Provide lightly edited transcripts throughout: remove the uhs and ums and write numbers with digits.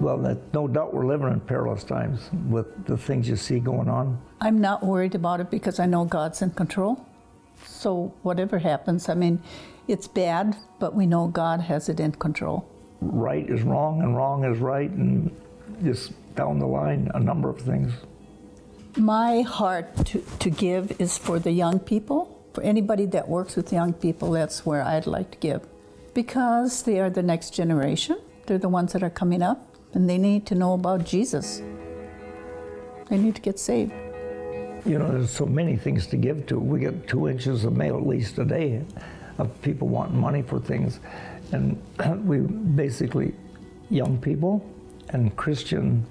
Well, no doubt we're living in perilous times with the things you see going on. I'm not worried about it because I know God's in control. So whatever happens, I mean, it's bad, but we know God has it in control. Right is wrong and wrong is right, and just down the line, a number of things. My heart to give is for the young people. For anybody that works with young people, that's where I'd like to give. Because they are the next generation. They're the ones that are coming up, and they need to know about Jesus. They need to get saved. You know, there's so many things to give to. We get 2 inches of mail at least a day of people wanting money for things. And we basically, young people and Christian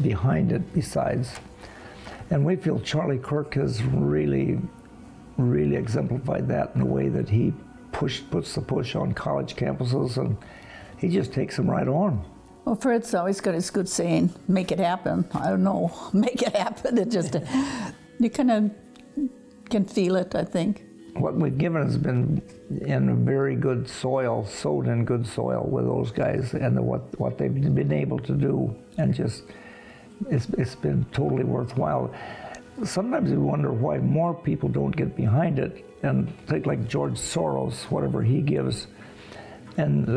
behind it besides. And we feel Charlie Kirk has really exemplified that in a way that he puts the push on college campuses, and he just takes them right on. Well, Fred's always got his good saying, make it happen. I don't know, make it happen. It just, you kind of can feel it, I think. What we've given has been in a very good soil, sowed in good soil with those guys, and what they've been able to do, and just, it's been totally worthwhile. Sometimes we wonder why more people don't get behind it, and take like George Soros, whatever he gives. And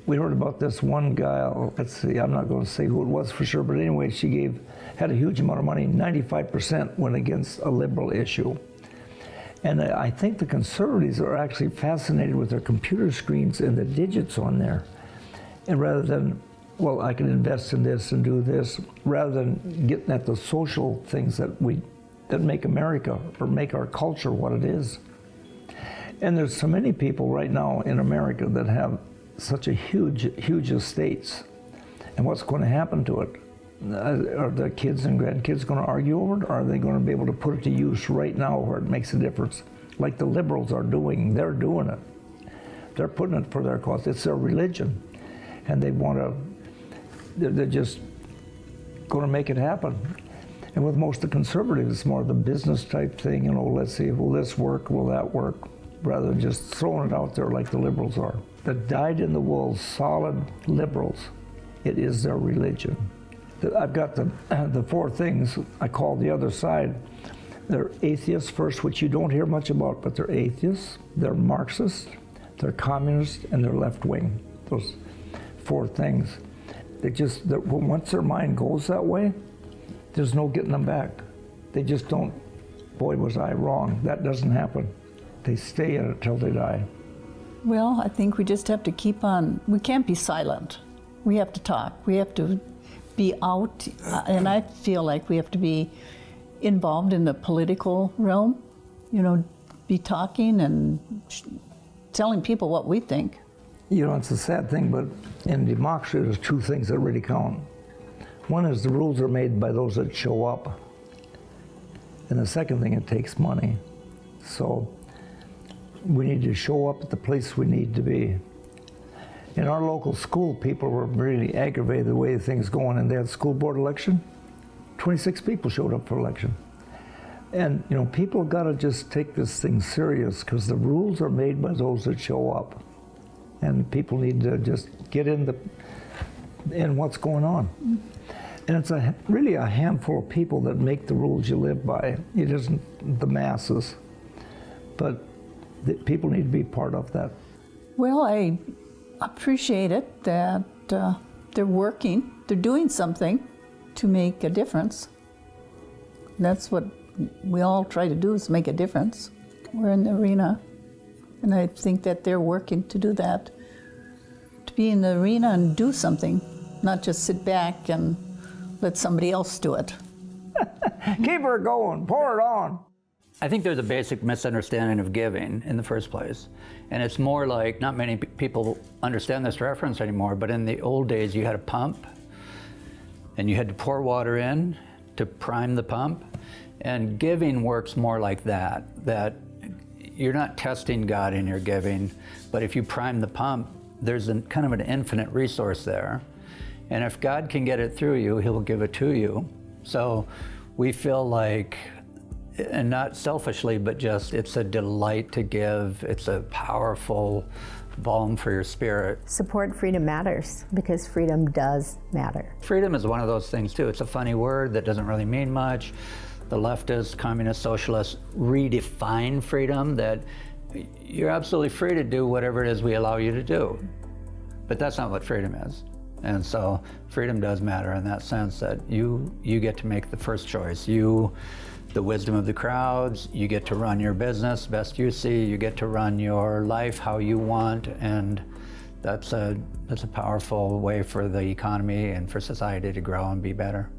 we heard about this one guy, let's see, I'm not going to say who it was for sure, but anyway, she had a huge amount of money, 95% went against a liberal issue. And I think the conservatives are actually fascinated with their computer screens and the digits on there. And rather than, well, I can invest in this and do this, rather than getting at the social things that make America or make our culture what it is. And there's so many people right now in America that have such a huge estates. And what's going to happen to it? Are the kids and grandkids going to argue over it? Or are they going to be able to put it to use right now where it makes a difference? Like the liberals are doing, they're doing it. They're putting it for their cause. It's their religion. And they're just going to make it happen. And with most of the conservatives, it's more the business type thing, you know, let's see, will this work, will that work? Rather than just throwing it out there like the liberals are. The dyed-in-the-wool, solid liberals, it is their religion. I've got the 4 things I call the other side. They're atheists first, which you don't hear much about, but they're atheists, they're Marxists, they're communists, and they're left-wing. Those 4 things. Once their mind goes that way, there's no getting them back. They just don't, boy, was I wrong. That doesn't happen. They stay in it till they die. Well, I think we just have to keep on, we can't be silent. We have to talk. We have to be out, and I feel like we have to be involved in the political realm, you know, be talking and telling people what we think. You know, it's a sad thing, but in democracy, there's 2 things that really count. One is the rules are made by those that show up. And the second thing, it takes money. So we need to show up at the place we need to be. In our local school, people were really aggravated the way things going, and they had school board election. 26 people showed up for election. And, you know, people got to just take this thing serious because the rules are made by those that show up. And people need to just get in what's going on. And it's really a handful of people that make the rules you live by. It isn't the masses. But people need to be part of that. Well, I appreciate it that they're working, they're doing something to make a difference. That's what we all try to do, is make a difference. We're in the arena, and I think that they're working to do that, to be in the arena and do something, not just sit back and let somebody else do it. Keep her going, pour it on. I think there's a basic misunderstanding of giving in the first place. And it's more like, not many people understand this reference anymore, but in the old days you had a pump and you had to pour water in to prime the pump. And giving works more like that you're not testing God in your giving, but if you prime the pump, there's kind of an infinite resource there. And if God can get it through you, He'll give it to you. So we feel like, and not selfishly, but just it's a delight to give. It's a powerful balm for your spirit. Support Freedom Matters, because freedom does matter. Freedom is one of those things too. It's a funny word that doesn't really mean much. The leftists, communists, socialists redefine freedom, that you're absolutely free to do whatever it is we allow you to do. But that's not what freedom is. And so freedom does matter in that sense, that you get to make the first choice. The wisdom of the crowds, you get to run your business best you see, you get to run your life how you want, and that's a powerful way for the economy and for society to grow and be better.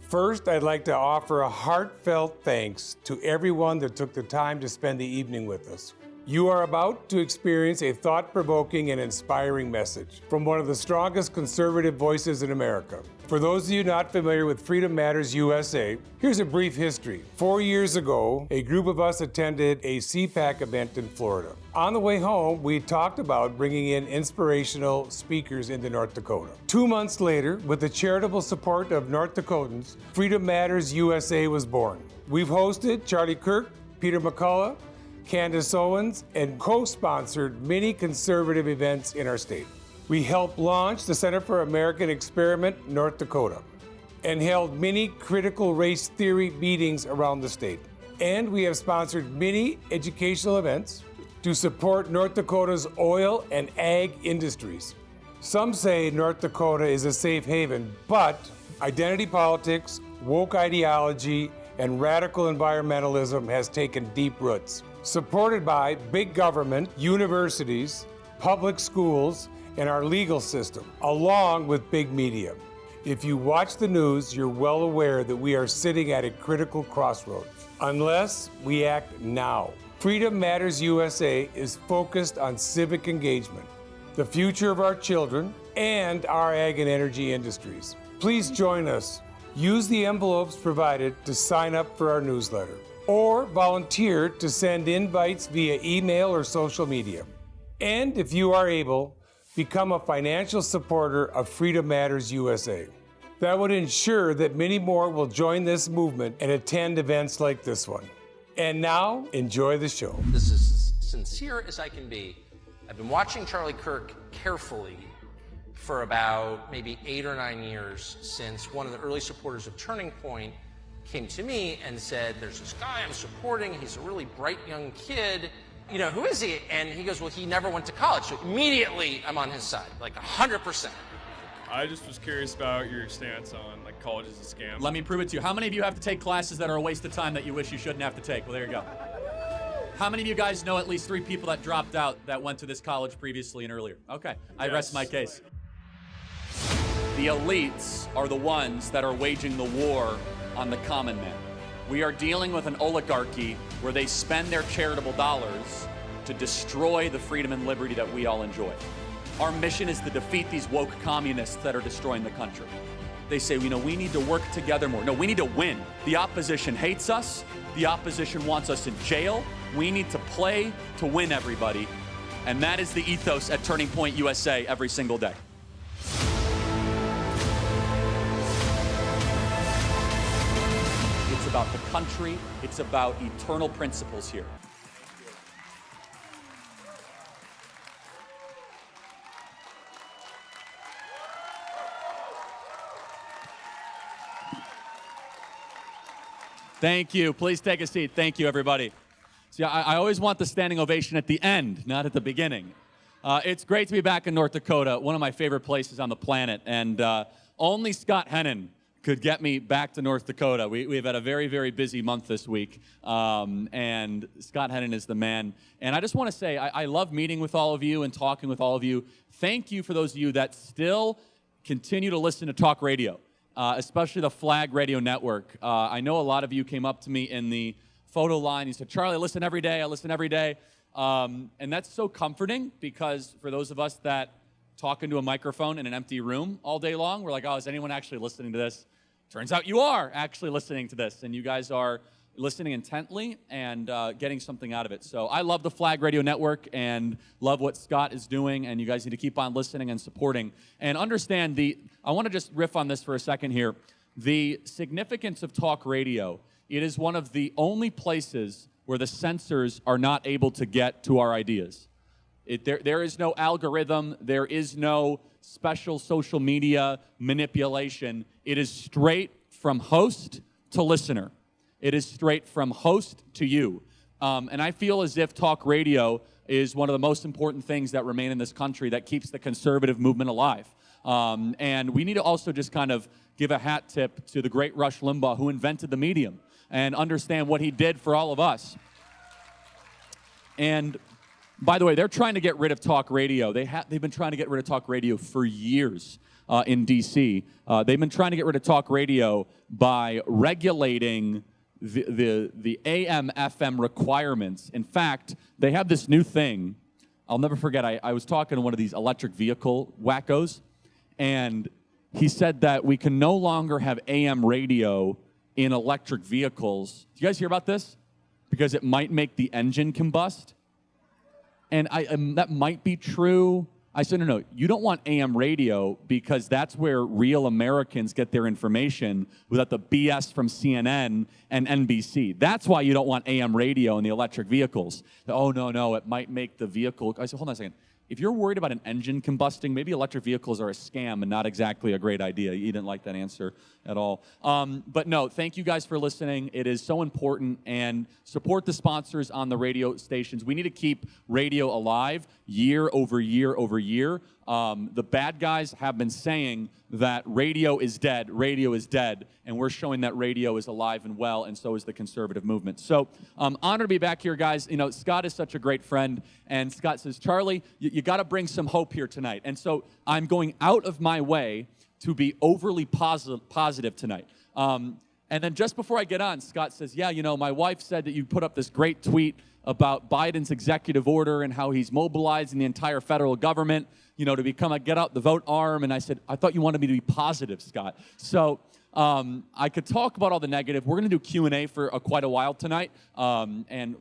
First, I'd like to offer a heartfelt thanks to everyone that took the time to spend the evening with us. You are about to experience a thought-provoking and inspiring message from one of the strongest conservative voices in America. For those of you not familiar with Freedom Matters USA, here's a brief history. 4 years ago, a group of us attended a CPAC event in Florida. On the way home, we talked about bringing in inspirational speakers into North Dakota. 2 months later, with the charitable support of North Dakotans, Freedom Matters USA was born. We've hosted Charlie Kirk, Peter McCullough, Candace Owens, and co-sponsored many conservative events in our state. We helped launch the Center for American Experiment North Dakota and held many critical race theory meetings around the state. And we have sponsored many educational events to support North Dakota's oil and ag industries. Some say North Dakota is a safe haven, but identity politics, woke ideology, and radical environmentalism has taken deep roots. Supported by big government, universities, public schools, and our legal system, along with big media. If you watch the news, you're well aware that we are sitting at a critical crossroads, unless we act now. Freedom Matters USA is focused on civic engagement, the future of our children, and our ag and energy industries. Please join us. Use the envelopes provided to sign up for our newsletter, or volunteer to send invites via email or social media. And if you are able, become a financial supporter of Freedom Matters USA. That would ensure that many more will join this movement and attend events like this one. And now, enjoy the show. This is as sincere as I can be. I've been watching Charlie Kirk carefully for about maybe 8 or 9 years, since one of the early supporters of Turning Point came to me and said, there's this guy I'm supporting, he's a really bright young kid, you know, who is he? And he goes, well, he never went to college. So immediately I'm on his side, like 100%. I just was curious about your stance on like college as a scam. Let me prove it to you. How many of you have to take classes that are a waste of time that you wish you shouldn't have to take? Well, there you go. How many of you guys know at least 3 people that dropped out that went to this college previously and earlier? Okay, I rest my case. The elites are the ones that are waging the war on the common man. We are dealing with an oligarchy where they spend their charitable dollars to destroy the freedom and liberty that we all enjoy. Our mission is to defeat these woke communists that are destroying the country. They say, you know, we need to work together more. No, we need to win. The opposition hates us. The opposition wants us in jail. We need to play to win, everybody. And that is the ethos at Turning Point USA every single day. It's about the country. It's about eternal principles here. Thank you. Please take a seat. Thank you, everybody. See, I always want the standing ovation at the end, not at the beginning. It's great to be back in North Dakota, one of my favorite places on the planet, and only Scott Hennon could get me back to North Dakota. We've had a very, very busy month this week, and Scott Hennon is the man. And I just want to say, I love meeting with all of you and talking with all of you. Thank you for those of you that still continue to listen to talk radio, especially the Flag Radio Network. I know a lot of you came up to me in the photo line. You said, Charlie, I listen every day. I listen every day. And that's so comforting, because for those of us that talk into a microphone in an empty room all day long, we're like, oh, is anyone actually listening to this? Turns out you are actually listening to this, and you guys are listening intently and getting something out of it. So I love the Flag Radio Network and love what Scott is doing, and you guys need to keep on listening and supporting. And understand I want to just riff on this for a second here. The significance of talk radio, it is one of the only places where the censors are not able to get to our ideas. There is no algorithm. There is no special social media manipulation. It is straight from host to listener. It is straight from host to you. And I feel as if talk radio is one of the most important things that remain in this country that keeps the conservative movement alive. And we need to also just kind of give a hat tip to the great Rush Limbaugh, who invented the medium, and understand what he did for all of us. And by the way, they're trying to get rid of talk radio. They've been trying to get rid of talk radio for years in D.C. They've been trying to get rid of talk radio by regulating the AM, FM requirements. In fact, they have this new thing. I'll never forget, I was talking to one of these electric vehicle wackos, and he said that we can no longer have AM radio in electric vehicles. Do you guys hear about this? Because it might make the engine combust. And that might be true. I said, no, you don't want AM radio because that's where real Americans get their information without the BS from CNN and NBC. That's why you don't want AM radio in the electric vehicles. Oh, no, it might make the vehicle. I said, hold on a second. If you're worried about an engine combusting, maybe electric vehicles are a scam and not exactly a great idea. You didn't like that answer at all. But no, thank you guys for listening. It is so important, and support the sponsors on the radio stations. We need to keep radio alive year over year over year. The bad guys have been saying that radio is dead, and we're showing that radio is alive and well, and so is the conservative movement. So honored to be back here, guys. You know, Scott is such a great friend, and Scott says, Charlie, you got to bring some hope here tonight. And so I'm going out of my way to be overly positive tonight. And then just before I get on, Scott says, yeah, you know, my wife said that you put up this great tweet about Biden's executive order and how he's mobilizing the entire federal government, you know, to become a get out the vote arm. And I said, I thought you wanted me to be positive, Scott. So I could talk about all the negative. We're going to do Q&A for quite a while tonight, and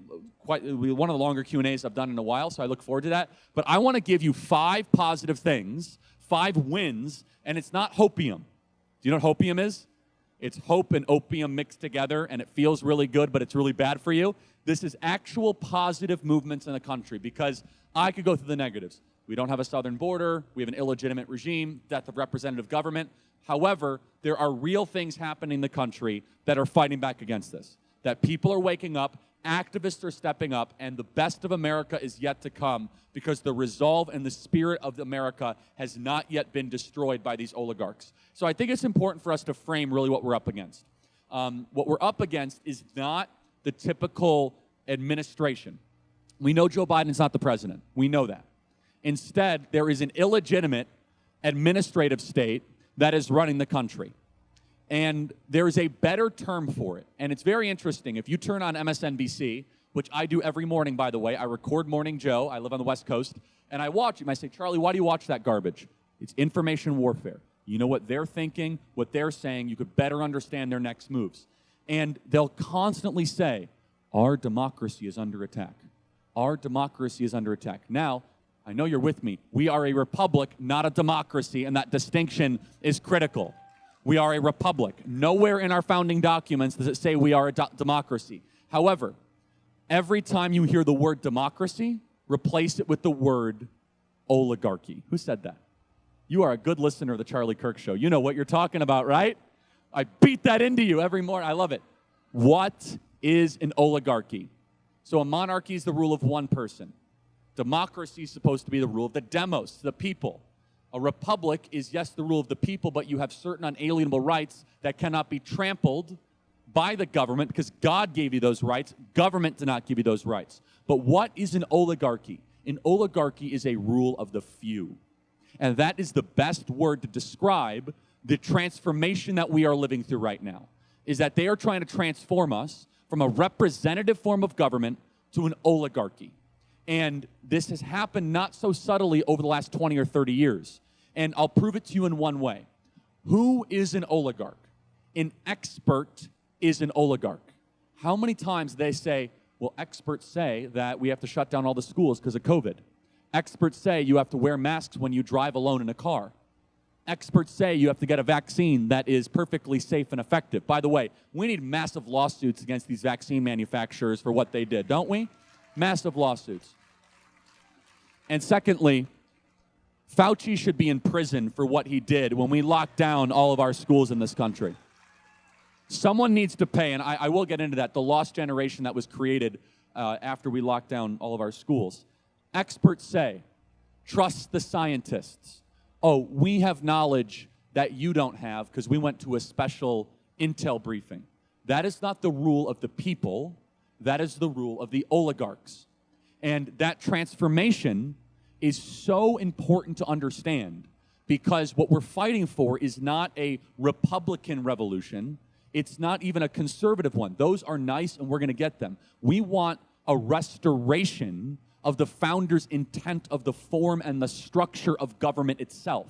one of the longer Q&As I've done in a while, so I look forward to that. But I want to give you 5 positive things, 5 wins, and it's not hopium. Do you know what hopium is? It's hope and opium mixed together, and it feels really good, but it's really bad for you. This is actual positive movements in the country, because I could go through the negatives. We don't have a southern border. We have an illegitimate regime, death of representative government. However, there are real things happening in the country that are fighting back against this, that people are waking up, activists are stepping up, and the best of America is yet to come, because the resolve and the spirit of America has not yet been destroyed by these oligarchs. So I think it's important for us to frame really what we're up against. What we're up against is not the typical administration. We know Joe Biden's not the president. We know that. Instead, there is an illegitimate administrative state that is running the country. And there is a better term for it. And it's very interesting. If you turn on MSNBC, which I do every morning, by the way, I record Morning Joe. I live on the West Coast. And I watch him. I say, Charlie, why do you watch that garbage? It's information warfare. You know what they're thinking, what they're saying. You could better understand their next moves. And they'll constantly say, our democracy is under attack. Our democracy is under attack. Now, I know you're with me. We are a republic, not a democracy, and that distinction is critical. We are a republic. Nowhere in our founding documents does it say we are a democracy. However, every time you hear the word democracy, replace it with the word oligarchy. Who said that? You are a good listener of the Charlie Kirk Show. You know what you're talking about, right? I beat that into you every morning. I love it. What is an oligarchy? So a monarchy is the rule of one person. Democracy is supposed to be the rule of the demos, the people. A republic is, yes, the rule of the people, but you have certain unalienable rights that cannot be trampled by the government, because God gave you those rights. Government did not give you those rights. But what is an oligarchy? An oligarchy is a rule of the few. And that is the best word to describe the transformation that we are living through right now, is that they are trying to transform us from a representative form of government to an oligarchy. And this has happened not so subtly over the last 20 or 30 years. And I'll prove it to you in one way. Who is an oligarch? An expert is an oligarch. How many times they say, well, experts say that we have to shut down all the schools because of COVID. Experts say you have to wear masks when you drive alone in a car. Experts say you have to get a vaccine that is perfectly safe and effective. By the way, we need massive lawsuits against these vaccine manufacturers for what they did, don't we? Massive lawsuits. And secondly, Fauci should be in prison for what he did when we locked down all of our schools in this country. Someone needs to pay, and I will get into that, the lost generation that was created after we locked down all of our schools. Experts say, trust the scientists. Oh, we have knowledge that you don't have because we went to a special intel briefing. That is not the rule of the people. That is the rule of the oligarchs. And that transformation is so important to understand because what we're fighting for is not a Republican revolution. It's not even a conservative one. Those are nice and we're going to get them. We want a restoration of the founders' intent of the form and the structure of government itself.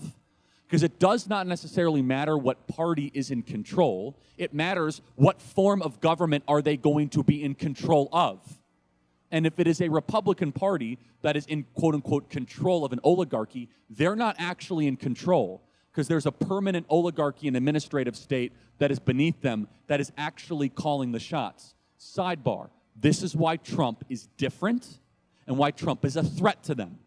Because it does not necessarily matter what party is in control. It matters what form of government are they going to be in control of. And if it is a Republican Party that is in quote-unquote control of an oligarchy, they're not actually in control because there's a permanent oligarchy and administrative state that is beneath them that is actually calling the shots. Sidebar, this is why Trump is different and why Trump is a threat to them.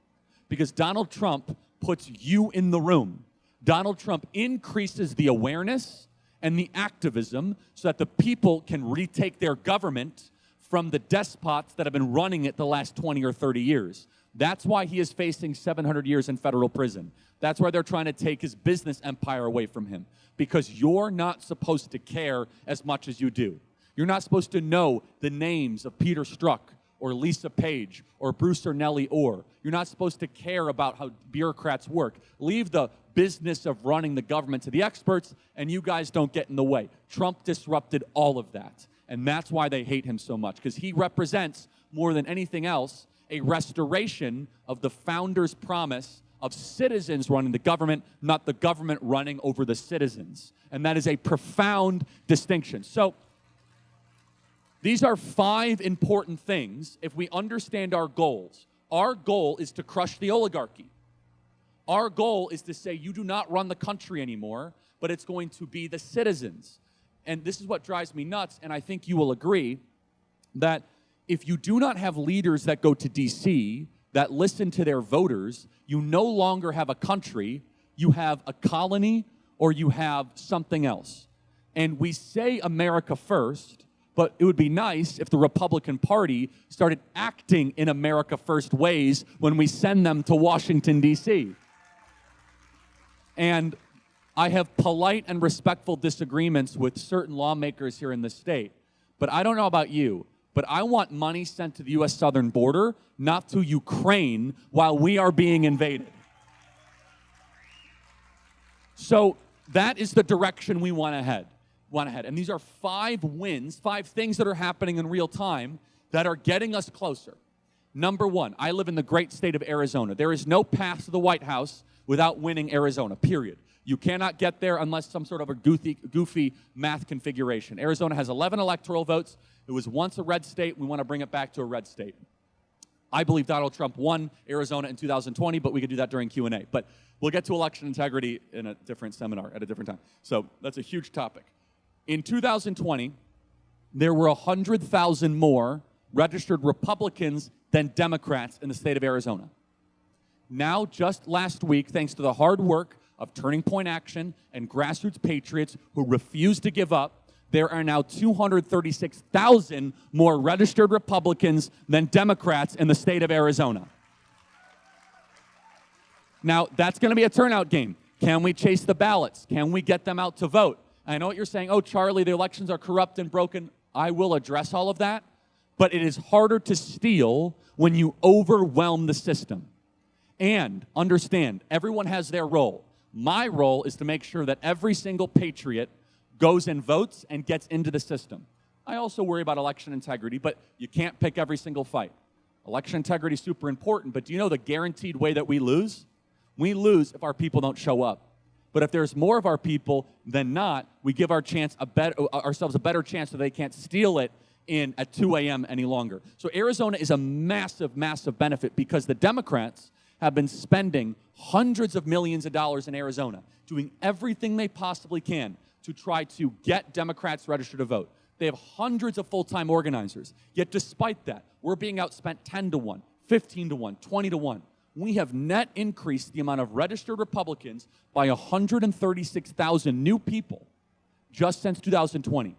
Because Donald Trump puts you in the room. Donald Trump increases the awareness and the activism so that the people can retake their government from the despots that have been running it the last 20 or 30 years. That's why he is facing 700 years in federal prison. That's why they're trying to take his business empire away from him. Because you're not supposed to care as much as you do. You're not supposed to know the names of Peter Strzok or Lisa Page or Bruce or Nellie Orr. You're not supposed to care about how bureaucrats work. Leave the business of running the government to the experts, and you guys don't get in the way. Trump disrupted all of that. And that's why they hate him so much, because he represents, more than anything else, a restoration of the founders' promise of citizens running the government, not the government running over the citizens. And that is a profound distinction. So these are 5 important things if we understand our goals. Our goal is to crush the oligarchy. Our goal is to say you do not run the country anymore, but it's going to be the citizens. And this is what drives me nuts, and I think you will agree, that if you do not have leaders that go to D.C., that listen to their voters, you no longer have a country, you have a colony, or you have something else. And we say America first, but it would be nice if the Republican Party started acting in America first ways when we send them to Washington, D.C. And I have polite and respectful disagreements with certain lawmakers here in the state. But I don't know about you, but I want money sent to the U.S. southern border, not to Ukraine, while we are being invaded. So that is the direction we want ahead. And these are 5 wins, 5 things that are happening in real time that are getting us closer. Number 1, I live in the great state of Arizona. There is no path to the White House without winning Arizona, period. You cannot get there unless some sort of a goofy math configuration. Arizona has 11 electoral votes. It was once a red state. We want to bring it back to a red state. I believe Donald Trump won Arizona in 2020, but we could do that during Q&A. But we'll get to election integrity in a different seminar at a different time. So that's a huge topic. In 2020, there were 100,000 more registered Republicans than Democrats in the state of Arizona. Now, just last week, thanks to the hard work of Turning Point Action and grassroots patriots who refuse to give up, there are now 236,000 more registered Republicans than Democrats in the state of Arizona. Now, that's going to be a turnout game. Can we chase the ballots? Can we get them out to vote? I know what you're saying. Oh, Charlie, the elections are corrupt and broken. I will address all of that. But it is harder to steal when you overwhelm the system. And understand, everyone has their role. My role is to make sure that every single patriot goes and votes and gets into the system. I also worry about election integrity, but you can't pick every single fight. Election integrity is super important, but do you know the guaranteed way that we lose? We lose if our people don't show up. But if there's more of our people than not, we give ourselves a better chance so they can't steal it in at 2 a.m. any longer. So Arizona is a massive, massive benefit because the Democrats have been spending hundreds of millions of dollars in Arizona, doing everything they possibly can to try to get Democrats registered to vote. They have hundreds of full-time organizers. Yet despite that, we're being outspent 10 to 1, 15 to 1, 20 to 1. we have net increased the amount of registered Republicans by 136,000 new people just since 2020.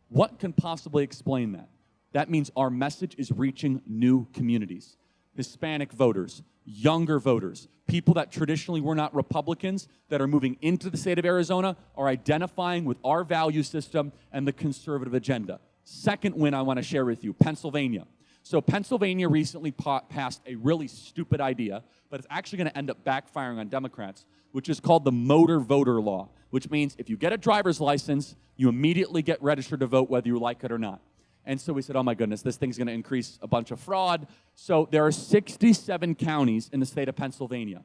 What can possibly explain that? That means our message is reaching new communities. Hispanic voters, younger voters, people that traditionally were not Republicans that are moving into the state of Arizona are identifying with our value system and the conservative agenda. Second win I want to share with you, Pennsylvania. So Pennsylvania recently passed a really stupid idea, but it's actually going to end up backfiring on Democrats, which is called the motor voter law, which means if you get a driver's license, you immediately get registered to vote whether you like it or not. And so we said, oh my goodness, this thing's going to increase a bunch of fraud. So there are 67 counties in the state of Pennsylvania.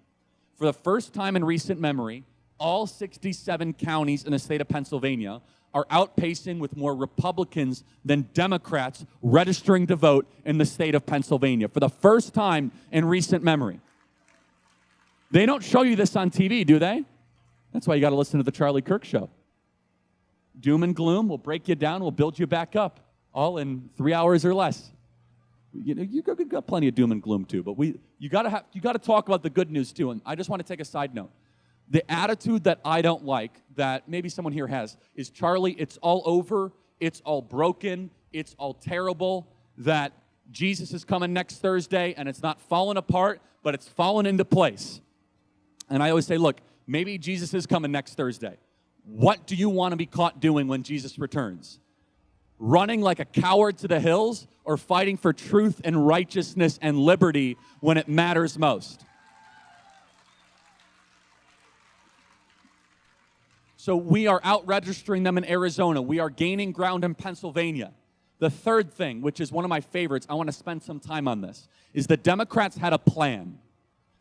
For the first time in recent memory, all 67 counties in the state of Pennsylvania are outpacing with more Republicans than Democrats registering to vote in the state of Pennsylvania for the first time in recent memory. They don't show you this on TV, do they? That's why you got to listen to the Charlie Kirk show. Doom and gloom will break you down, will build you back up, all in 3 hours or less. You know, you got plenty of doom and gloom too, but you got to talk about the good news too. And I just want to take a side note. The attitude that I don't like, that maybe someone here has, is Charlie, it's all over, it's all broken, it's all terrible, that Jesus is coming next Thursday and it's not falling apart, but it's falling into place. And I always say, look, maybe Jesus is coming next Thursday. What do you want to be caught doing when Jesus returns? Running like a coward to the hills or fighting for truth and righteousness and liberty when it matters most? So we are out registering them in Arizona. We are gaining ground in Pennsylvania. The third thing, which is one of my favorites, I want to spend some time on this, is the Democrats had a plan.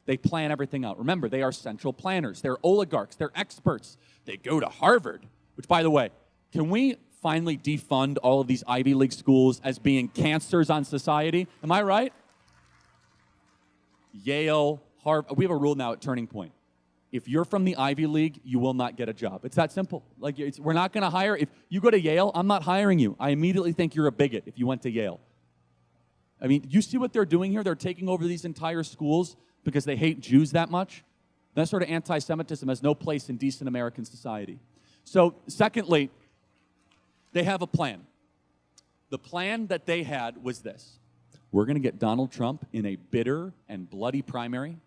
They plan everything out. Remember, they are central planners. They're oligarchs. They're experts. They go to Harvard, which, by the way, can we finally defund all of these Ivy League schools as being cancers on society? Am I right? Yale, Harvard. We have a rule now at Turning Point. If you're from the Ivy League, you will not get a job. It's that simple. Like, we're not going to hire. If you go to Yale, I'm not hiring you. I immediately think you're a bigot if you went to Yale. I mean, you see what they're doing here? They're taking over these entire schools because they hate Jews that much. That sort of anti-Semitism has no place in decent American society. So, secondly, they have a plan. The plan that they had was this. We're going to get Donald Trump in a bitter and bloody primary.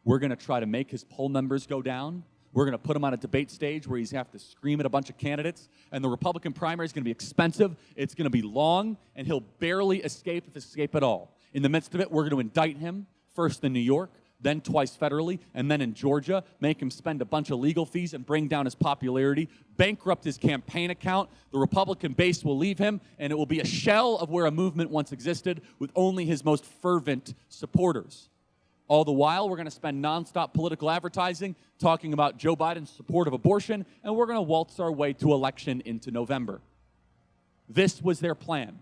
We're going to try to make his poll numbers go down. We're going to put him on a debate stage where he's going to have to scream at a bunch of candidates. And the Republican primary is going to be expensive. It's going to be long. And he'll barely escape, if escape at all. In the midst of it, we're going to indict him, first in New York, then twice federally, and then in Georgia, make him spend a bunch of legal fees and bring down his popularity, bankrupt his campaign account. The Republican base will leave him, and it will be a shell of where a movement once existed with only his most fervent supporters. All the while, we're going to spend nonstop political advertising talking about Joe Biden's support of abortion, and we're going to waltz our way to election into November. This was their plan.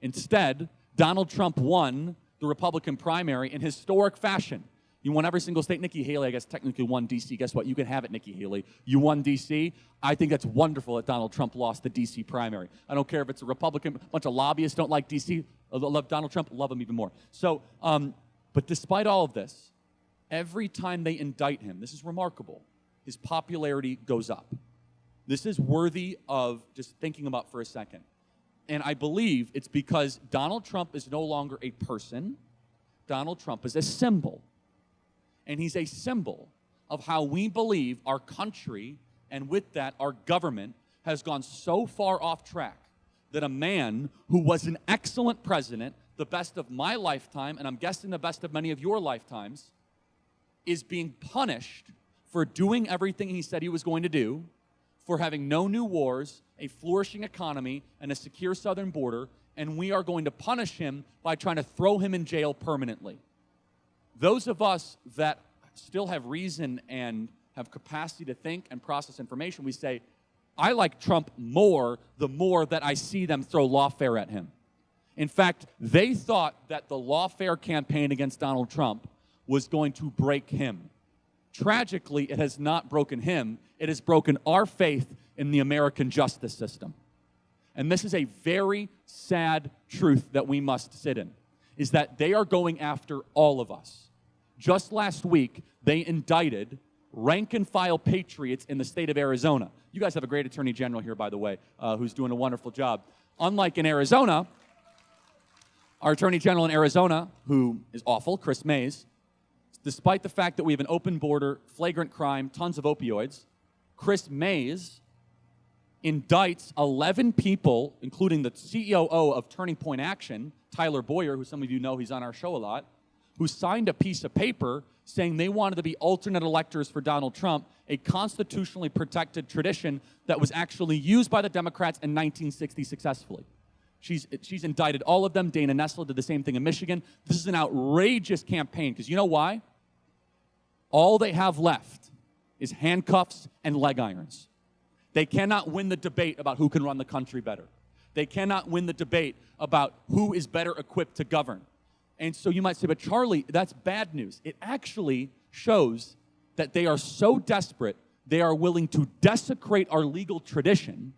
Instead, Donald Trump won the Republican primary in historic fashion. You won every single state. Nikki Haley, I guess, technically won D.C. Guess what? You can have it, Nikki Haley. You won D.C. I think that's wonderful that Donald Trump lost the D.C. primary. I don't care if it's a Republican. A bunch of lobbyists don't like D.C. Love Donald Trump. Love him even more. So, but despite all of this, every time they indict him, this is remarkable, his popularity goes up. This is worthy of just thinking about for a second. And I believe it's because Donald Trump is no longer a person. Donald Trump is a symbol. And he's a symbol of how we believe our country, and with that, our government, has gone so far off track that a man who was an excellent president, the best of my lifetime, and I'm guessing the best of many of your lifetimes, is being punished for doing everything he said he was going to do, for having no new wars, a flourishing economy, and a secure southern border, and we are going to punish him by trying to throw him in jail permanently. Those of us that still have reason and have capacity to think and process information, we say, I like Trump more the more that I see them throw lawfare at him. In fact, they thought that the lawfare campaign against Donald Trump was going to break him. Tragically, it has not broken him. It has broken our faith in the American justice system. And this is a very sad truth that we must sit in, is that they are going after all of us. Just last week, they indicted rank-and-file patriots in the state of Arizona. You guys have a great attorney general here, by the way, who's doing a wonderful job. Unlike in Arizona, our attorney general in Arizona, who is awful, Chris Mays, despite the fact that we have an open border, flagrant crime, tons of opioids, Chris Mays indicts 11 people, including the COO of Turning Point Action, Tyler Boyer, who some of you know, he's on our show a lot, who signed a piece of paper saying they wanted to be alternate electors for Donald Trump, a constitutionally protected tradition that was actually used by the Democrats in 1960 successfully. She's indicted all of them. Dana Nessel did the same thing in Michigan. This is an outrageous campaign, because you know why? All they have left is handcuffs and leg irons. They cannot win the debate about who can run the country better. They cannot win the debate about who is better equipped to govern. And so you might say, but Charlie, that's bad news. It actually shows that they are so desperate, they are willing to desecrate our legal tradition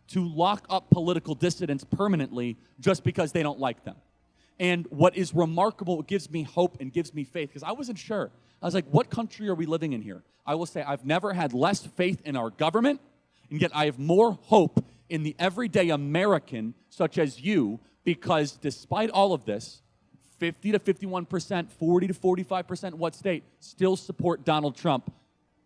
to lock up political dissidents permanently just because they don't like them. And what is remarkable, what gives me hope and gives me faith, because I wasn't sure. I was like, what country are we living in here? I will say I've never had less faith in our government, and yet I have more hope in the everyday American, such as you, because despite all of this, 50 to 51%, 40 to 45%, what state, still support Donald Trump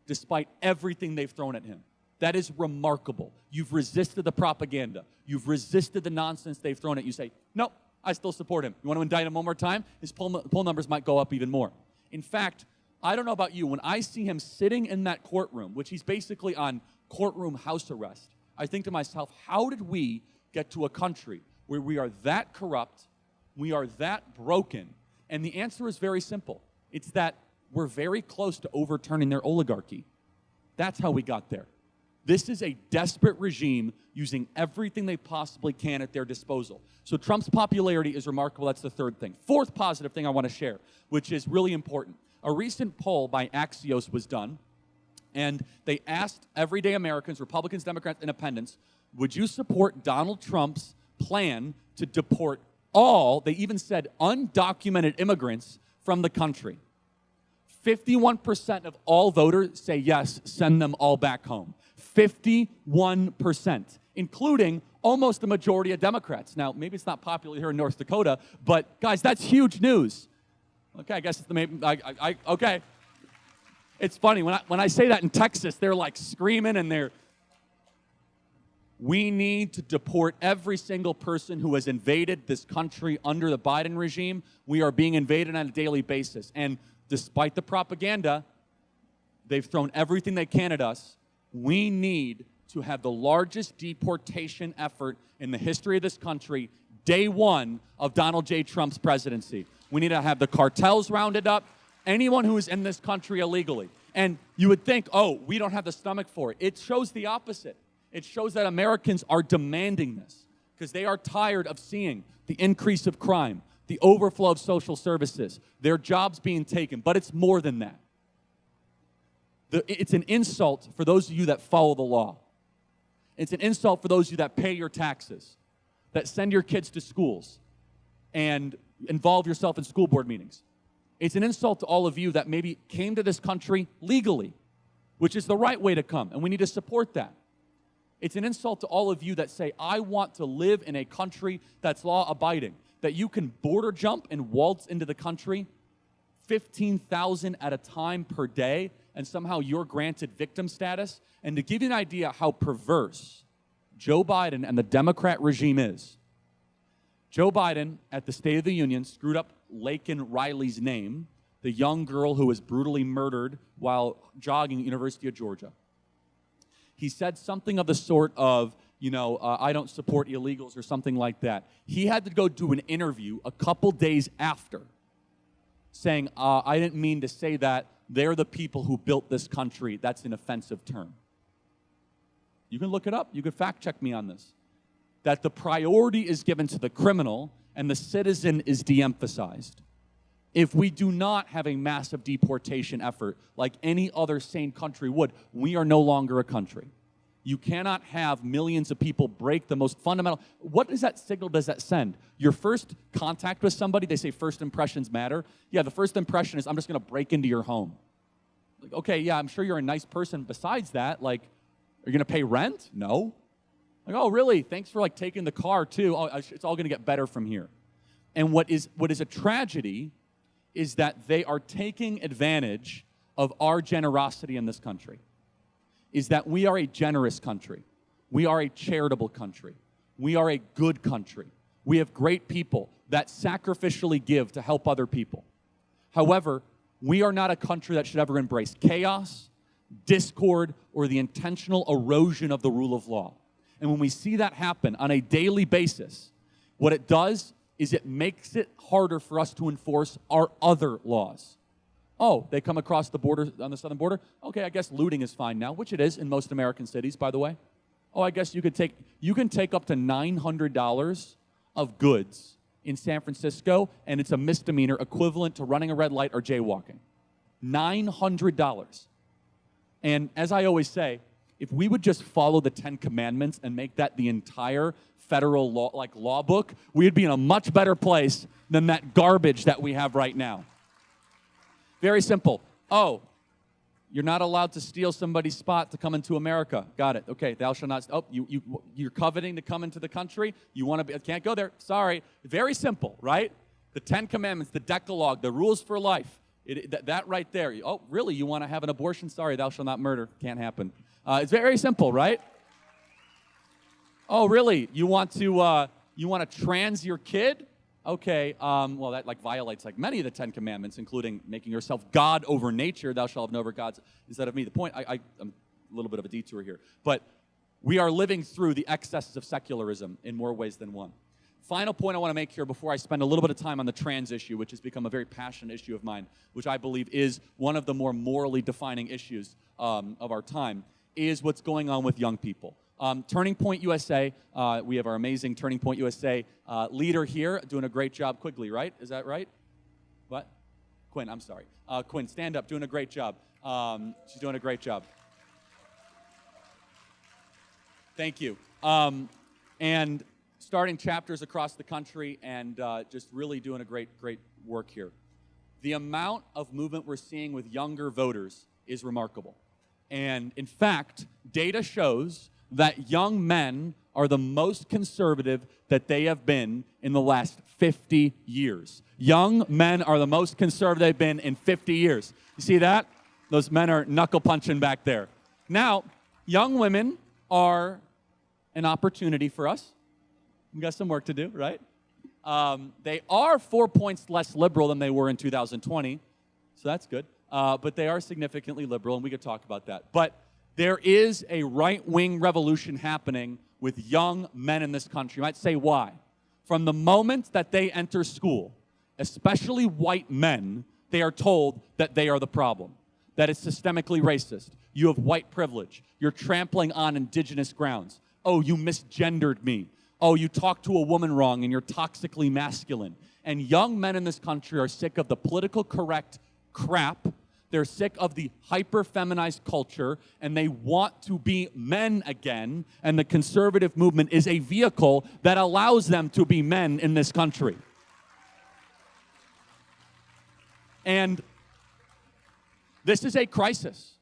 despite everything they've thrown at him. That is remarkable. You've resisted the propaganda. You've resisted the nonsense they've thrown at you. Say, nope, I still support him. You want to indict him one more time? His poll numbers might go up even more. In fact, I don't know about you, when I see him sitting in that courtroom, which he's basically on courtroom house arrest, I think to myself, how did we get to a country where we are that corrupt, we are that broken? And the answer is very simple. It's that we're very close to overturning their oligarchy. That's how we got there. This is a desperate regime using everything they possibly can at their disposal. So Trump's popularity is remarkable. That's the third thing. Fourth positive thing I want to share, which is really important. A recent poll by Axios was done, and they asked everyday Americans, Republicans, Democrats, Independents, would you support Donald Trump's plan to deport all, they even said undocumented immigrants from the country? 51% of all voters say yes, send them all back home. 51%, including almost the majority of Democrats. Now, maybe it's not popular here in North Dakota, but guys, that's huge news. Okay, I guess it's the maybe. Okay. It's funny when I say that in Texas, they're like screaming and we need to deport every single person who has invaded this country under the Biden regime. We are being invaded on a daily basis. And despite the propaganda, they've thrown everything they can at us. We need to have the largest deportation effort in the history of this country, day one of Donald J. Trump's presidency. We need to have the cartels rounded up, anyone who is in this country illegally. And you would think, oh, we don't have the stomach for it. It shows the opposite. It shows that Americans are demanding this because they are tired of seeing the increase of crime, the overflow of social services, their jobs being taken. But it's more than that. It's an insult for those of you that follow the law. It's an insult for those of you that pay your taxes, that send your kids to schools and involve yourself in school board meetings. It's an insult to all of you that maybe came to this country legally, which is the right way to come, and we need to support that. It's an insult to all of you that say, I want to live in a country that's law-abiding, that you can border jump and waltz into the country 15,000 at a time per day, and somehow you're granted victim status. And to give you an idea how perverse Joe Biden and the Democrat regime is, Joe Biden, at the State of the Union, screwed up Laken Riley's name, the young girl who was brutally murdered while jogging at University of Georgia. He said something of the sort of, I don't support illegals or something like that. He had to go do an interview a couple days after saying, I didn't mean to say that. They're the people who built this country. That's an offensive term. You can look it up. You can fact check me on this. That the priority is given to the criminal and the citizen is de-emphasized. If we do not have a massive deportation effort like any other sane country would, we are no longer a country. You cannot have millions of people break the most fundamental. What is that signal does that send? Your first contact with somebody, they say first impressions matter. Yeah, the first impression is I'm just going to break into your home. Like, okay, yeah, I'm sure you're a nice person. Besides that, like, are you going to pay rent? No. Like, oh, really? Thanks for like taking the car too. Oh, it's all going to get better from here. And what is a tragedy is that they are taking advantage of our generosity in this country. Is that we are a generous country. We are a charitable country. We are a good country. We have great people that sacrificially give to help other people. However, we are not a country that should ever embrace chaos, discord, or the intentional erosion of the rule of law. And when we see that happen on a daily basis, what it does is it makes it harder for us to enforce our other laws. Oh, they come across the border, on the southern border? Okay, I guess looting is fine now, which it is in most American cities, by the way. Oh, I guess you can take up to $900 of goods in San Francisco, and it's a misdemeanor equivalent to running a red light or jaywalking. $900. And as I always say, if we would just follow the 10 Commandments and make that the entire federal law book, we'd be in a much better place than that garbage that we have right now. Very simple. Oh, you're not allowed to steal somebody's spot to come into America. Got it. Okay, thou shalt not. Oh, you're coveting to come into the country. You want to be? Can't go there. Sorry. Very simple, right? The 10 Commandments, the Decalogue, the rules for life. That right there. Oh, really? You want to have an abortion? Sorry, thou shalt not murder. Can't happen. It's very simple, right? Oh, really? You want to trans your kid? Okay, well, that like violates like many of the 10 Commandments, including making yourself God over nature. Thou shalt have no other gods instead of me. The point, I'm a little bit of a detour here, but we are living through the excesses of secularism in more ways than one. Final point I want to make here before I spend a little bit of time on the trans issue, which has become a very passionate issue of mine, which I believe is one of the more morally defining issues of our time, is what's going on with young people. Turning Point USA, we have our amazing Turning Point USA leader here doing a great job. Quigley, right? Is that right? What? Quinn, I'm sorry. Quinn, stand up, doing a great job. She's doing a great job. Thank you. And starting chapters across the country and just really doing a great work here. The amount of movement we're seeing with younger voters is remarkable. And in fact, data shows that young men are the most conservative that they have been in the last 50 years. Young men are the most conservative they've been in 50 years. You see that? Those men are knuckle punching back there. Now, young women are an opportunity for us. We've got some work to do, right? They are 4 points less liberal than they were in 2020, so that's good. But they are significantly liberal, and we could talk about that. But there is a right-wing revolution happening with young men in this country. You might say, why? From the moment that they enter school, especially white men, they are told that they are the problem, that it's systemically racist. You have white privilege. You're trampling on indigenous grounds. Oh, you misgendered me. Oh, you talked to a woman wrong and you're toxically masculine. And young men in this country are sick of the political correct crap. They're sick of the hyper-feminized culture, and they want to be men again, and the conservative movement is a vehicle that allows them to be men in this country. And this is a crisis.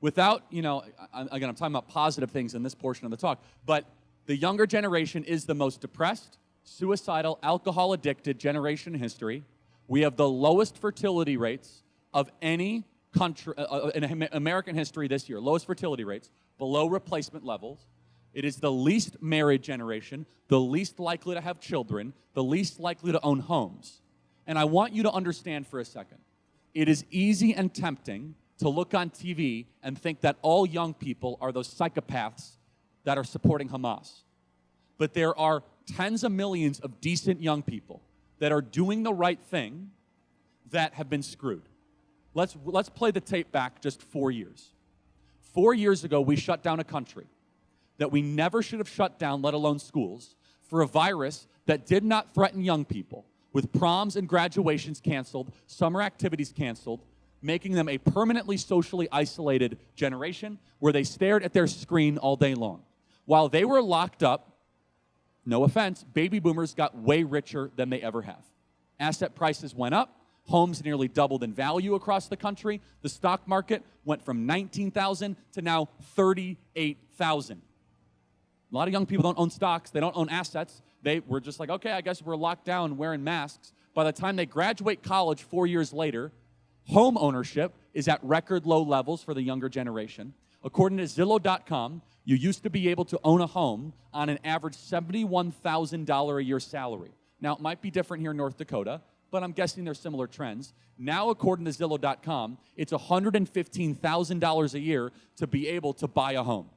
Without, again, I'm talking about positive things in this portion of the talk, but the younger generation is the most depressed, suicidal, alcohol-addicted generation in history. We have the lowest fertility rates of any country in American history this year. Lowest fertility rates, below replacement levels. It is the least married generation, the least likely to have children, the least likely to own homes. And I want you to understand for a second, it is easy and tempting to look on TV and think that all young people are those psychopaths that are supporting Hamas. But there are tens of millions of decent young people that are doing the right thing that have been screwed. Let's play the tape back just 4 years. 4 years ago, we shut down a country that we never should have shut down, let alone schools, for a virus that did not threaten young people, with proms and graduations canceled, summer activities canceled, making them a permanently socially isolated generation where they stared at their screen all day long. While they were locked up, no offense, baby boomers got way richer than they ever have. Asset prices went up. Homes nearly doubled in value across the country. The stock market went from 19,000 to now 38,000. A lot of young people don't own stocks. They don't own assets. They were just like, okay, I guess we're locked down wearing masks. By the time they graduate college 4 years later, home ownership is at record low levels for the younger generation. According to Zillow.com, you used to be able to own a home on an average $71,000 a year salary. Now, it might be different here in North Dakota, but I'm guessing there's similar trends. Now, according to Zillow.com, it's $115,000 a year to be able to buy a home.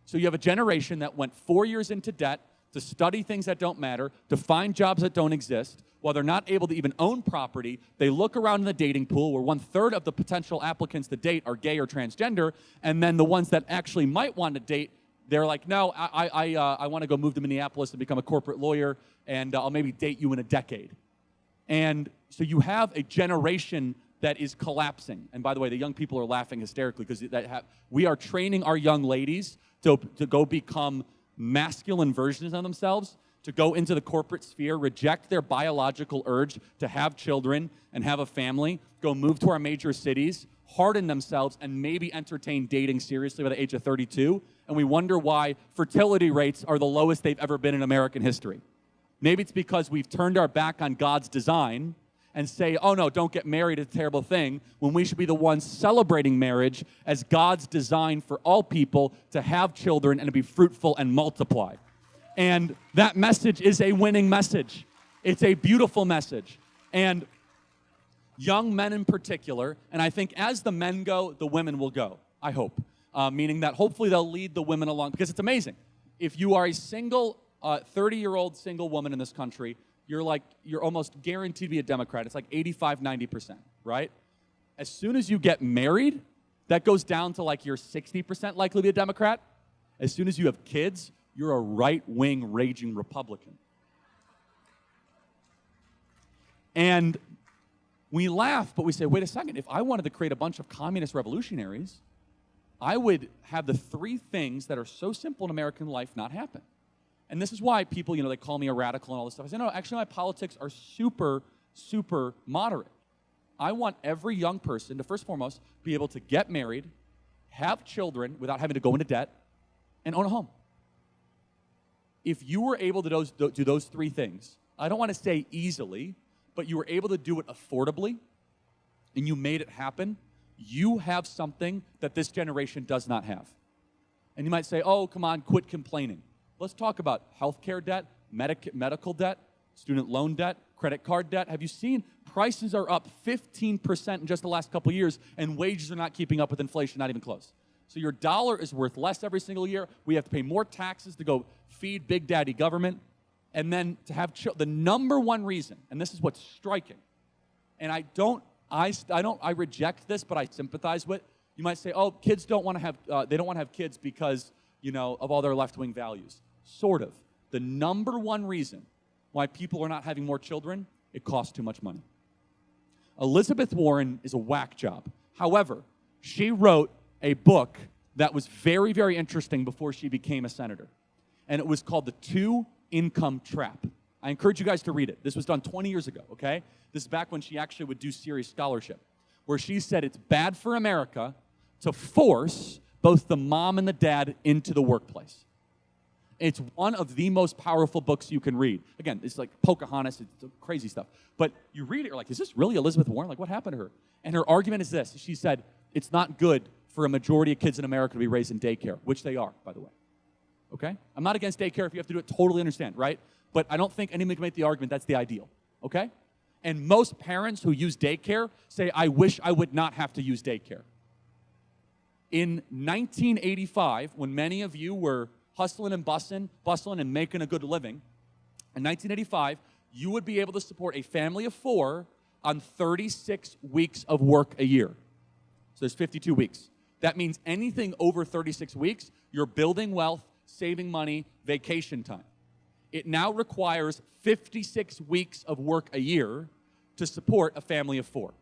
So you have a generation that went 4 years into debt to study things that don't matter, to find jobs that don't exist. While they're not able to even own property, they look around in the dating pool where 1/3 of the potential applicants to date are gay or transgender, and then the ones that actually might want to date, they're like, no, I want to go move to Minneapolis and become a corporate lawyer, and I'll maybe date you in a decade. And so you have a generation that is collapsing. And by the way, the young people are laughing hysterically because we are training our young ladies to go become masculine versions of themselves, to go into the corporate sphere, reject their biological urge to have children and have a family, go move to our major cities, harden themselves, and maybe entertain dating seriously by the age of 32. And we wonder why fertility rates are the lowest they've ever been in American history. Maybe it's because we've turned our back on God's design and say, oh no, don't get married, it's a terrible thing, when we should be the ones celebrating marriage as God's design for all people to have children and to be fruitful and multiply. And that message is a winning message. It's a beautiful message. And young men in particular, and I think as the men go, the women will go, I hope. Meaning that hopefully they'll lead the women along, because it's amazing. If you are a single 30-year-old single woman in this country, you're almost guaranteed to be a Democrat. It's like 85, 90%, right? As soon as you get married, that goes down to like you're 60% likely to be a Democrat. As soon as you have kids, you're a right-wing raging Republican. And we laugh, but we say, wait a second, if I wanted to create a bunch of communist revolutionaries, I would have the three things that are so simple in American life not happen. And this is why people, they call me a radical and all this stuff. I say, no, actually my politics are super, super moderate. I want every young person to, first and foremost, be able to get married, have children without having to go into debt, and own a home. If you were able to do those three things, I don't want to say easily, but you were able to do it affordably, and you made it happen, you have something that this generation does not have. And you might say, oh, come on, quit complaining. Let's talk about healthcare debt, medical debt, student loan debt, credit card debt. Have you seen prices are up 15% in just the last couple of years, and wages are not keeping up with inflation, not even close. So your dollar is worth less every single year. We have to pay more taxes to go feed Big Daddy government. And then to have the number one reason, and this is what's striking, and I reject this, but I sympathize with. You might say, oh, kids don't want to have, they don't want to have kids because, of all their left-wing values. Sort of. The number one reason why people are not having more children, it costs too much money. Elizabeth Warren is a whack job. However, she wrote a book that was very, very interesting before she became a senator. And it was called The Two-Income Trap. I encourage you guys to read it. This was done 20 years ago, okay? This is back when she actually would do serious scholarship, where she said it's bad for America to force both the mom and the dad into the workplace. It's one of the most powerful books you can read. Again, it's like Pocahontas, it's crazy stuff. But you read it, you're like, is this really Elizabeth Warren? Like, what happened to her? And her argument is this. She said, it's not good for a majority of kids in America to be raised in daycare, which they are, by the way. Okay? I'm not against daycare. If you have to do it, totally understand, right? But I don't think anyone can make the argument that's the ideal, okay? And most parents who use daycare say, I wish I would not have to use daycare. In 1985, when many of you were hustling and bustling and making a good living, in 1985, you would be able to support a family of 4 on 36 weeks of work a year. So there's 52 weeks. That means anything over 36 weeks, you're building wealth, saving money, vacation time. It now requires 56 weeks of work a year to support a family of 4.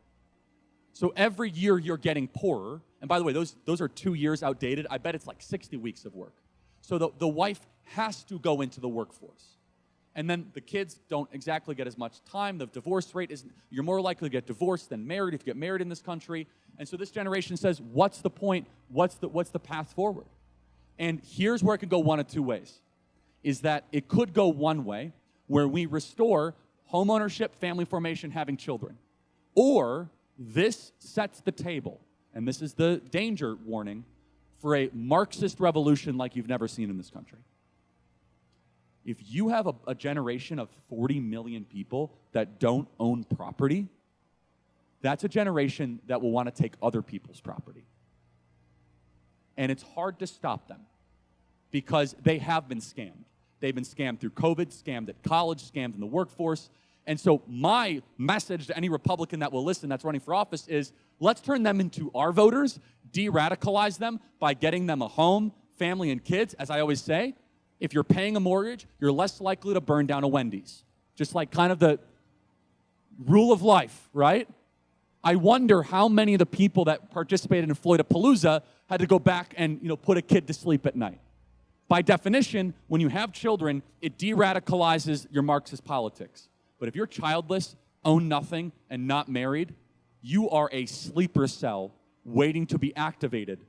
So every year you're getting poorer. And by the way, those are 2 years outdated. I bet it's like 60 weeks of work. So the wife has to go into the workforce. And then the kids don't exactly get as much time. The divorce rate is, you're more likely to get divorced than married if you get married in this country. And so this generation says, what's the point? What's the path forward? And here's where it could go one of two ways. Is that it could go one way, where we restore homeownership, family formation, having children. Or this sets the table, and this is the danger warning, for a Marxist revolution like you've never seen in this country. If you have a generation of 40 million people that don't own property, that's a generation that will want to take other people's property. And it's hard to stop them because they have been scammed. They've been scammed through COVID, scammed at college, scammed in the workforce. And so my message to any Republican that will listen that's running for office is, let's turn them into our voters, de-radicalize them by getting them a home, family, and kids. As I always say, if you're paying a mortgage, you're less likely to burn down a Wendy's. Just like kind of the rule of life, right? I wonder how many of the people that participated in Floydapalooza had to go back and put a kid to sleep at night. By definition, when you have children, it de-radicalizes your Marxist politics. But if you're childless, own nothing, and not married, you are a sleeper cell waiting to be activated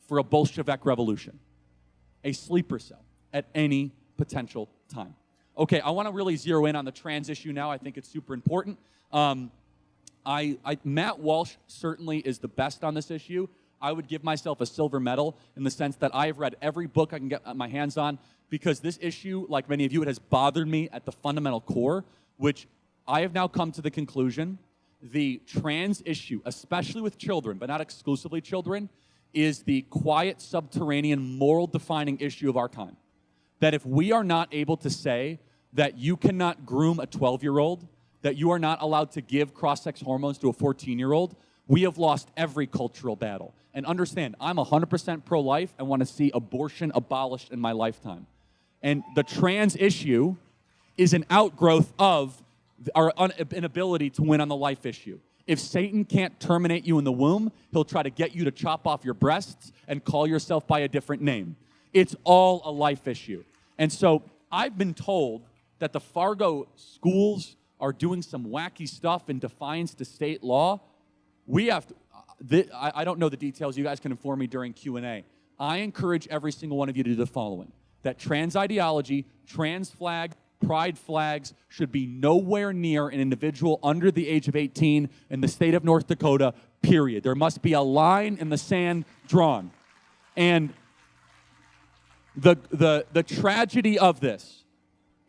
for a Bolshevik revolution. A sleeper cell at any potential time. Okay, I want to really zero in on the trans issue now. I think it's super important. Matt Walsh certainly is the best on this issue. I would give myself a silver medal in the sense that I have read every book I can get my hands on, because this issue, like many of you, it has bothered me at the fundamental core, which I have now come to the conclusion the trans issue, especially with children, but not exclusively children, is the quiet, subterranean, moral-defining issue of our time. That if we are not able to say that you cannot groom a 12-year-old, that you are not allowed to give cross-sex hormones to a 14-year-old, we have lost every cultural battle. And understand, I'm 100% pro-life and want to see abortion abolished in my lifetime. And the trans issue is an outgrowth of our inability to win on the life issue. If Satan can't terminate you in the womb, he'll try to get you to chop off your breasts and call yourself by a different name. It's all a life issue. And so I've been told that the Fargo schools are doing some wacky stuff in defiance to state law. We have to, I don't know the details. You guys can inform me during Q&A. I encourage every single one of you to do the following. That trans ideology, trans flag, pride flags should be nowhere near an individual under the age of 18 in the state of North Dakota, period. There must be a line in the sand drawn. And the tragedy of this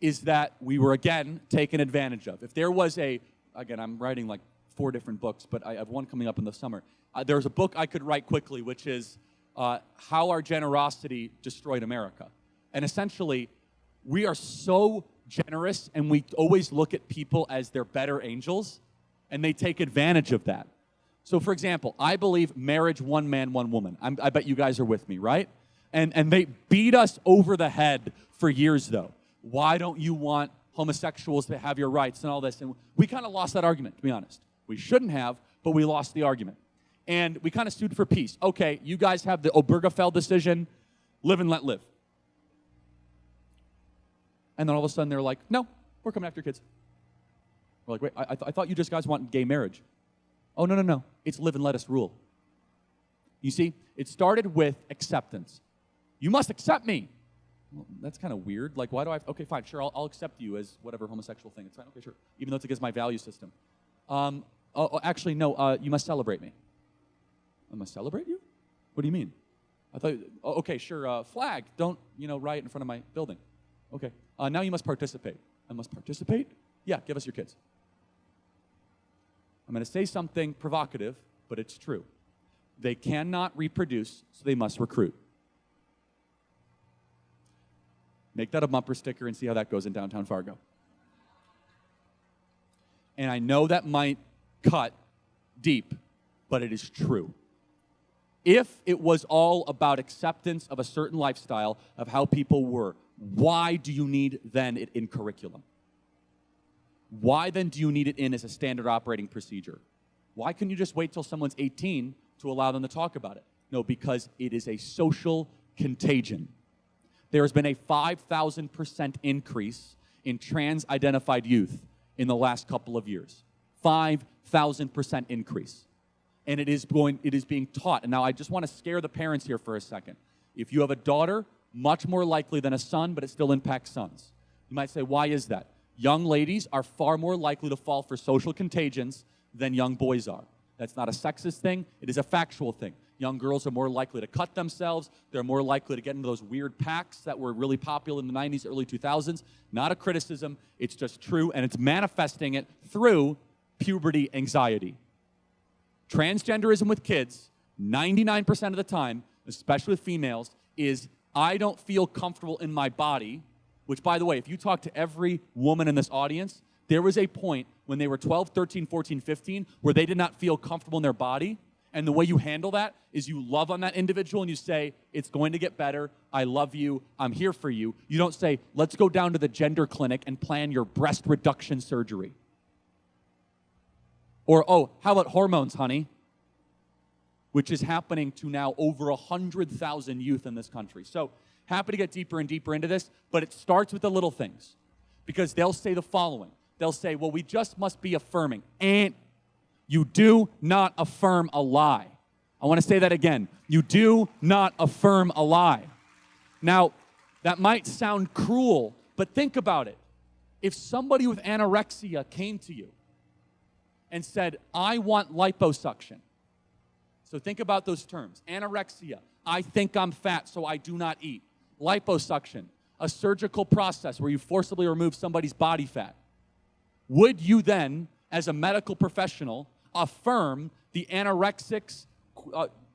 is that we were, again, taken advantage of. If there was again, I'm writing like 4 different books, but I have one coming up in the summer. There's a book I could write quickly, which is How Our Generosity Destroyed America. And essentially, we are so generous, and we always look at people as their better angels, and they take advantage of that. So, for example, I believe marriage, one man, one woman. I bet you guys are with me, right? And they beat us over the head for years, though. Why don't you want homosexuals to have your rights and all this? And we kind of lost that argument, to be honest. We shouldn't have, but we lost the argument. And we kind of stood for peace. Okay, you guys have the Obergefell decision, live and let live. And then all of a sudden they're like, no, we're coming after your kids. We're like, wait, I thought you just guys want gay marriage. Oh, no. It's live and let us rule. You see, it started with acceptance. You must accept me. Well, that's kind of weird. Like, why do I? Okay, fine, sure, I'll accept you as whatever homosexual thing. It's fine, okay, sure. Even though it's against my value system. Actually, no, you must celebrate me. I must celebrate you? What do you mean? I thought, okay, sure, flag. Don't, riot in front of my building. Okay, now you must participate. I must participate? Yeah, give us your kids. I'm going to say something provocative, but it's true. They cannot reproduce, so they must recruit. Make that a bumper sticker and see how that goes in downtown Fargo. And I know that might cut deep, but it is true. If it was all about acceptance of a certain lifestyle of how people were, why do you need then it in curriculum? Why then do you need it in as a standard operating procedure? Why couldn't you just wait till someone's 18 to allow them to talk about it? No, because it is a social contagion. There has been a 5,000% increase in trans-identified youth in the last couple of years. 5,000% increase. And it is being taught. And now I just want to scare the parents here for a second. If you have a daughter, much more likely than a son, but it still impacts sons. You might say, why is that? Young ladies are far more likely to fall for social contagions than young boys are. That's not a sexist thing. It is a factual thing. Young girls are more likely to cut themselves. They're more likely to get into those weird packs that were really popular in the 90s, early 2000s. Not a criticism. It's just true, and it's manifesting it through puberty anxiety. Transgenderism with kids, 99% of the time, especially with females, is I don't feel comfortable in my body, which, by the way, if you talk to every woman in this audience, there was a point when they were 12, 13, 14, 15 where they did not feel comfortable in their body. And the way you handle that is you love on that individual and you say, it's going to get better, I love you, I'm here for you. You don't say, let's go down to the gender clinic and plan your breast reduction surgery. Or, oh, how about hormones, honey? Which is happening to now over 100,000 youth in this country. So, happy to get deeper and deeper into this, but it starts with the little things. Because they'll say the following. They'll say, well, we just must be affirming. And you do not affirm a lie. I want to say that again. You do not affirm a lie. Now, that might sound cruel, but think about it. If somebody with anorexia came to you and said, I want liposuction. So think about those terms. Anorexia, I think I'm fat, so I do not eat. Liposuction, a surgical process where you forcibly remove somebody's body fat. Would you then, as a medical professional, affirm the anorexic's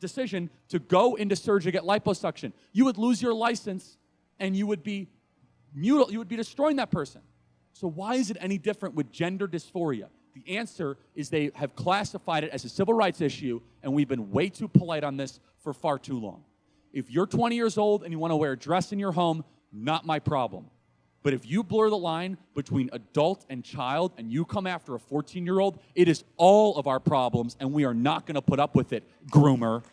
decision to go into surgery to get liposuction? You would lose your license and you would be destroying that person. So why is it any different with gender dysphoria? The answer is they have classified it as a civil rights issue, and we've been way too polite on this for far too long. If you're 20 years old and you want to wear a dress in your home, not my problem. But if you blur the line between adult and child and you come after a 14-year-old, it is all of our problems, and we are not going to put up with it, groomer.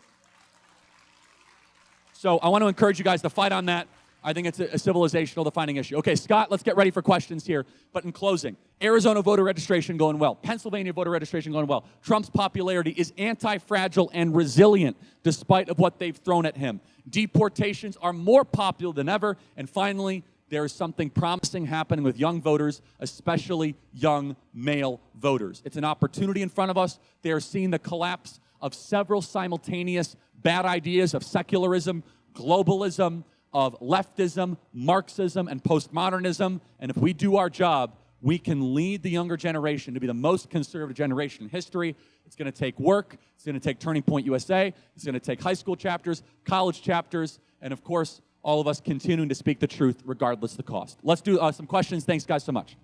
So I want to encourage you guys to fight on that. I think it's a civilizational defining issue. Okay, Scott, let's get ready for questions here. But in closing, Arizona voter registration going well. Pennsylvania voter registration going well. Trump's popularity is anti-fragile and resilient despite of what they've thrown at him. Deportations are more popular than ever. And finally, there is something promising happening with young voters, especially young male voters. It's an opportunity in front of us. They are seeing the collapse of several simultaneous bad ideas of secularism, globalism, of leftism, Marxism, and postmodernism. And if we do our job, we can lead the younger generation to be the most conservative generation in history. It's going to take work. It's going to take Turning Point USA. It's going to take high school chapters, college chapters, and of course, all of us continuing to speak the truth regardless of the cost. Let's do some questions. Thanks, guys, so much.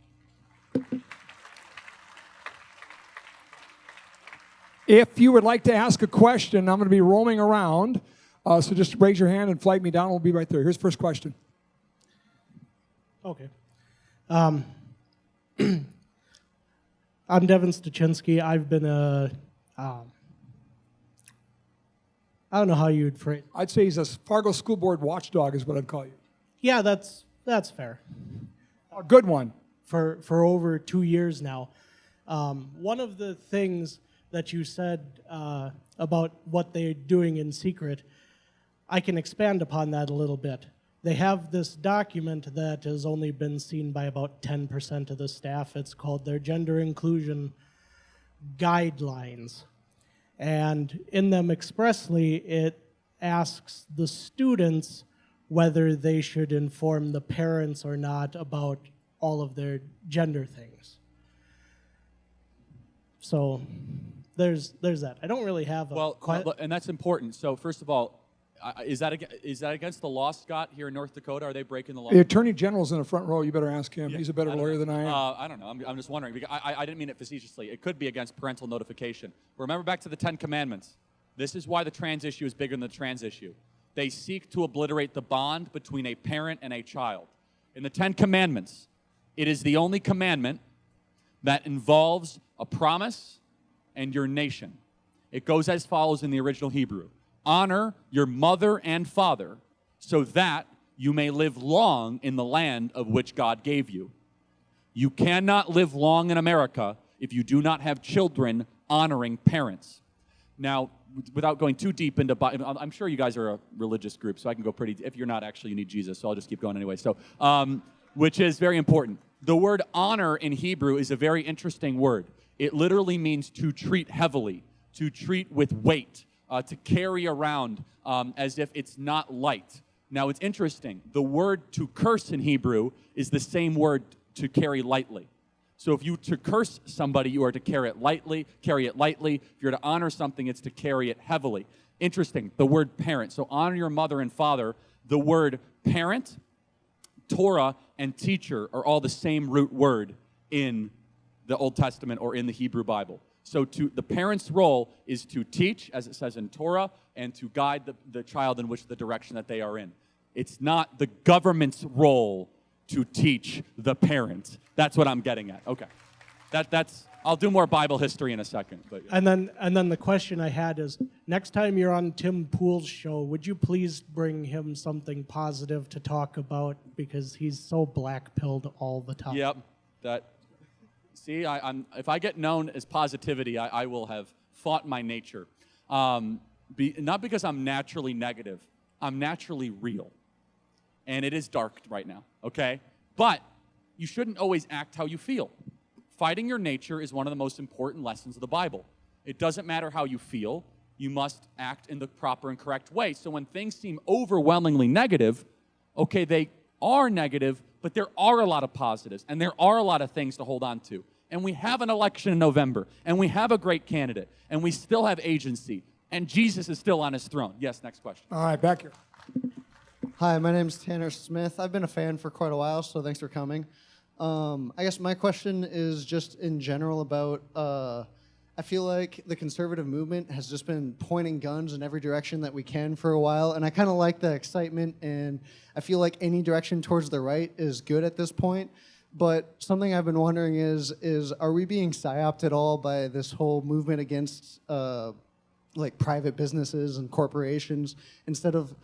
If you would like to ask a question, I'm going to be roaming around. So just raise your hand and flag me down. We'll be right there. Here's the first question. Okay. I'm Devin Stachinsky. I've been I don't know how you'd phrase. I'd say he's a Fargo School Board watchdog is what I'd call you. Yeah, that's fair. A good one. For over 2 years now. One of the things that you said about what they're doing in secret, I can expand upon that a little bit. They have this document that has only been seen by about 10% of the staff. It's called their Gender Inclusion Guidelines. And in them expressly, it asks the students whether they should inform the parents or not about all of their gender things. So there's that. I don't really have a... Well, and that's important. So first of all, is that against the law, Scott, here in North Dakota? Are they breaking the law? The Attorney General's in the front row. You better ask him. Yeah, he's a better lawyer than I am. I don't know. I'm just wondering. Because I didn't mean it facetiously. It could be against parental notification. Remember back to the 10 Commandments. This is why the trans issue is bigger than the trans issue. They seek to obliterate the bond between a parent and a child. In the 10 Commandments, it is the only commandment that involves a promise and your nation. It goes as follows in the original Hebrew. Honor your mother and father so that you may live long in the land of which God gave you. You cannot live long in America if you do not have children honoring parents. Now, without going too deep into, I'm sure you guys are a religious group, so I can go pretty, if you're not actually, you need Jesus, so I'll just keep going anyway. So, which is very important. The word honor in Hebrew is a very interesting word. It literally means to treat heavily, to treat with weight, to carry around as if it's not light. Now, it's interesting. The word to curse in Hebrew is the same word to carry lightly. So if you to curse somebody, you are to carry it lightly. If you're to honor something, it's to carry it heavily. Interesting, the word parent. So honor your mother and father. The word parent, Torah, and teacher are all the same root word in the Old Testament or in the Hebrew Bible. So the parent's role is to teach, as it says in Torah, and to guide the child in which the direction that they are in. It's not the government's role to teach the parent. That's what I'm getting at. Okay. That's I'll do more Bible history in a second. But yeah. And then the question I had is, next time you're on Tim Pool's show, would you please bring him something positive to talk about, because he's so black-pilled all the time. Yep. See, if I get known as positivity, I will have fought my nature. Not because I'm naturally negative. I'm naturally real. And it is dark right now, okay? But you shouldn't always act how you feel. Fighting your nature is one of the most important lessons of the Bible. It doesn't matter how you feel. You must act in the proper and correct way. So when things seem overwhelmingly negative, okay, they are negative, but there are a lot of positives, and there are a lot of things to hold on to. And we have an election in November, and we have a great candidate, and we still have agency, and Jesus is still on his throne. Yes, next question. All right, back here. Hi, my name's Tanner Smith. I've been a fan for quite a while, so thanks for coming. I guess my question is just in general about, I feel like the conservative movement has just been pointing guns in every direction that we can for a while, and I kind of like the excitement, and I feel like any direction towards the right is good at this point. But something I've been wondering is are we being psyoped at all by this whole movement against like private businesses and corporations instead of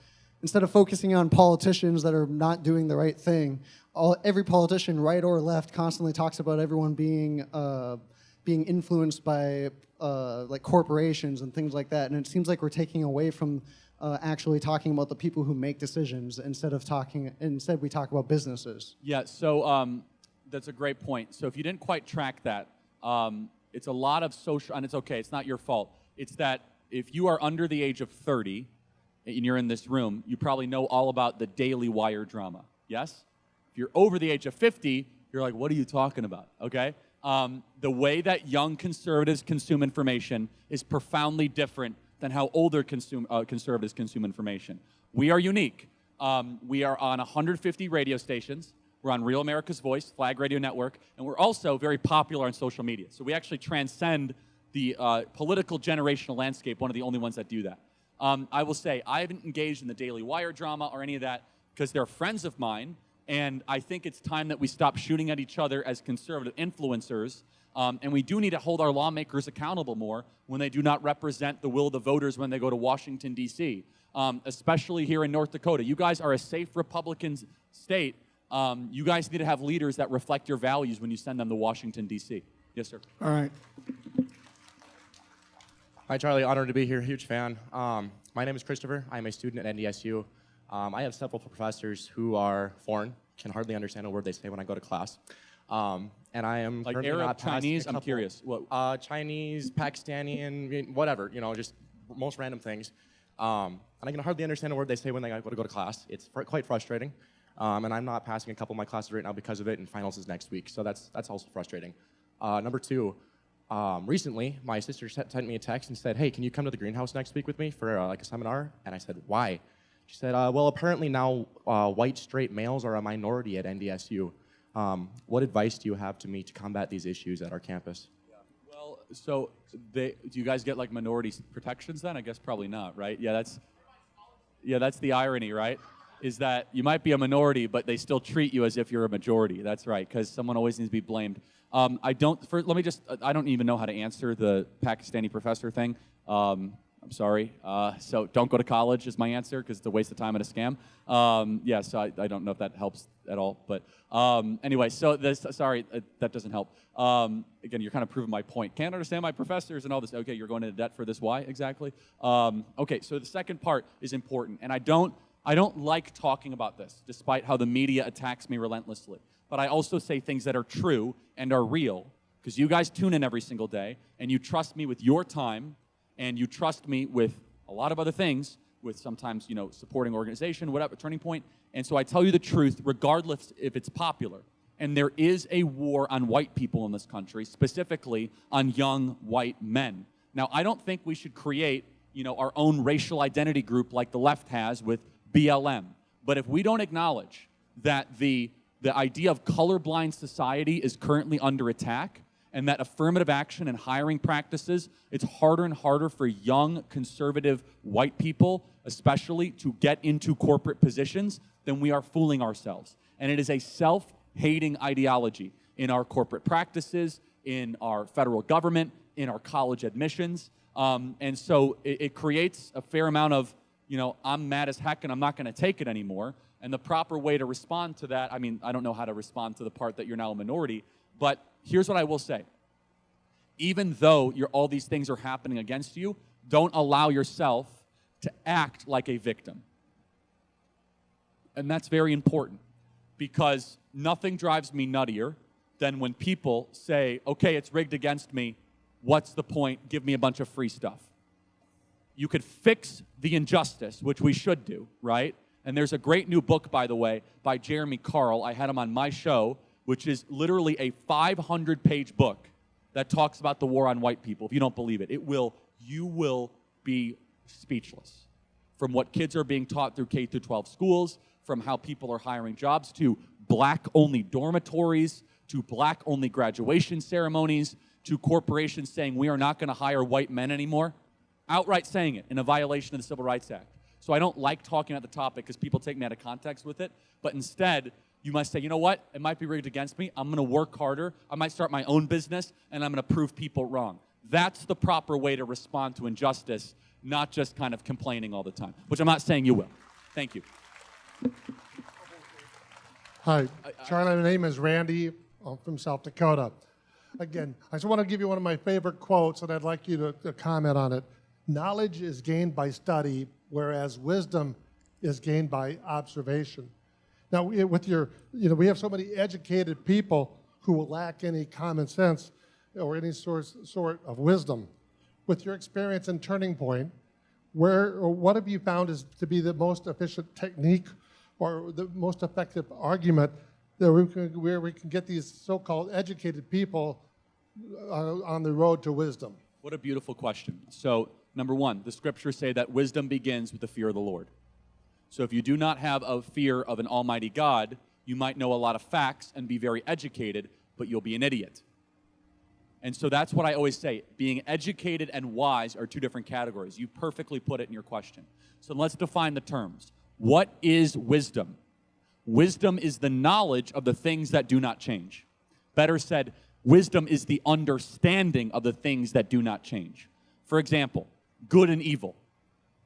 focusing on politicians that are not doing the right thing? Every politician, right or left, constantly talks about everyone being influenced by like corporations and things like that, and it seems like we're taking away from actually talking about the people who make decisions instead we talk about businesses. Yeah. So that's a great point. So if you didn't quite track that, it's a lot of social, and it's okay. It's not your fault. It's that if you are under the age of 30 and you're in this room, you probably know all about the Daily Wire drama. Yes? If you're over the age of 50, you're like, what are you talking about? Okay? The way that young conservatives consume information is profoundly different than how older conservatives consume information. We are unique. We are on 150 radio stations. We're on Real America's Voice, Flag Radio Network, and we're also very popular on social media. So we actually transcend the political generational landscape, one of the only ones that do that. I will say, I haven't engaged in the Daily Wire drama or any of that because they're friends of mine, and I think it's time that we stop shooting at each other as conservative influencers, and we do need to hold our lawmakers accountable more when they do not represent the will of the voters when they go to Washington, D.C., especially here in North Dakota. You guys are a safe Republican state. You guys need to have leaders that reflect your values when you send them to Washington, D.C. Yes, sir. All right. Hi, Charlie. Honored to be here. Huge fan. My name is Christopher. I'm a student at NDSU. I have several professors who are foreign, can hardly understand a word they say when I go to class. And I am like currently Arab, not Chinese. I'm curious. What? Chinese, Pakistani, whatever. Just most random things. And I can hardly understand a word they say when they go to class. It's quite frustrating. And I'm not passing a couple of my classes right now because of it, and finals is next week. So that's also frustrating. Number two. Recently, my sister sent me a text and said, hey, can you come to the greenhouse next week with me for like a seminar? And I said, why? She said, well, apparently now white straight males are a minority at NDSU. What advice do you have to me to combat these issues at our campus? Yeah. Well, so do you guys get like minority protections then? I guess probably not, right? Yeah, that's the irony, right? is that you might be a minority, but they still treat you as if you're a majority. That's right, because someone always needs to be blamed. I don't even know how to answer the Pakistani professor thing. I'm sorry. So don't go to college is my answer, because it's a waste of time and a scam. So I don't know if that helps at all. But anyway, so that doesn't help. Again, you're kind of proving my point. Can't understand my professors and all this. Okay, you're going into debt for this. Why exactly? Okay, so the second part is important. And I don't like talking about this, despite how the media attacks me relentlessly. But I also say things that are true and are real, because you guys tune in every single day, and you trust me with your time, and you trust me with a lot of other things, with sometimes, supporting organization, whatever, Turning Point. And so I tell you the truth, regardless if it's popular. And there is a war on white people in this country, specifically on young white men. Now, I don't think we should create, our own racial identity group like the left has with BLM. But if we don't acknowledge that the idea of colorblind society is currently under attack, and that affirmative action and hiring practices, it's harder and harder for young, conservative white people, especially, to get into corporate positions, then we are fooling ourselves. And it is a self-hating ideology in our corporate practices, in our federal government, in our college admissions. And so it creates a fair amount of, I'm mad as heck and I'm not going to take it anymore. And the proper way to respond to that, I don't know how to respond to the part that you're now a minority, but here's what I will say. Even though all these things are happening against you, don't allow yourself to act like a victim. And that's very important, because nothing drives me nuttier than when people say, okay, it's rigged against me. What's the point? Give me a bunch of free stuff. You could fix the injustice, which we should do, right? And there's a great new book, by the way, by Jeremy Carl. I had him on my show, which is literally a 500-page book that talks about the war on white people. If you don't believe it, you will be speechless. From what kids are being taught through K through 12 schools, from how people are hiring jobs, to black-only dormitories, to black-only graduation ceremonies, to corporations saying we are not going to hire white men anymore, outright saying it in a violation of the Civil Rights Act. So I don't like talking about the topic because people take me out of context with it, but instead, you must say, you know what? It might be rigged against me. I'm going to work harder. I might start my own business, and I'm going to prove people wrong. That's the proper way to respond to injustice, not just kind of complaining all the time, which I'm not saying you will. Thank you. Hi, Charlie. My name is Randy. I'm from South Dakota. Again, I just want to give you one of my favorite quotes, and I'd like you to comment on it. Knowledge is gained by study, whereas wisdom is gained by observation. Now, we have so many educated people who will lack any common sense or any sort of wisdom. With your experience in Turning Point, what have you found is to be the most efficient technique or the most effective argument where we can get these so-called educated people on the road to wisdom? What a beautiful question. So, number one, the scriptures say that wisdom begins with the fear of the Lord. So if you do not have a fear of an almighty God, you might know a lot of facts and be very educated, but you'll be an idiot. And so that's what I always say. Being educated and wise are two different categories. You perfectly put it in your question. So let's define the terms. What is wisdom? Wisdom is the knowledge of the things that do not change. Better said, wisdom is the understanding of the things that do not change. For example, good and evil.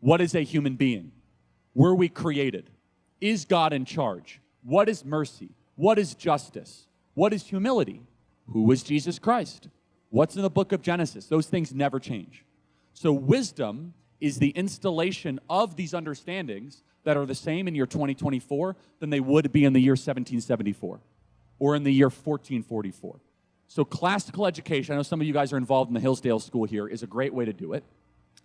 What is a human being? Were we created? Is God in charge? What is mercy? What is justice? What is humility? Who is Jesus Christ? What's in the book of Genesis? Those things never change. So wisdom is the installation of these understandings that are the same in year 2024 than they would be in the year 1774 or in the year 1444. So classical education, I know some of you guys are involved in the Hillsdale School here, is a great way to do it.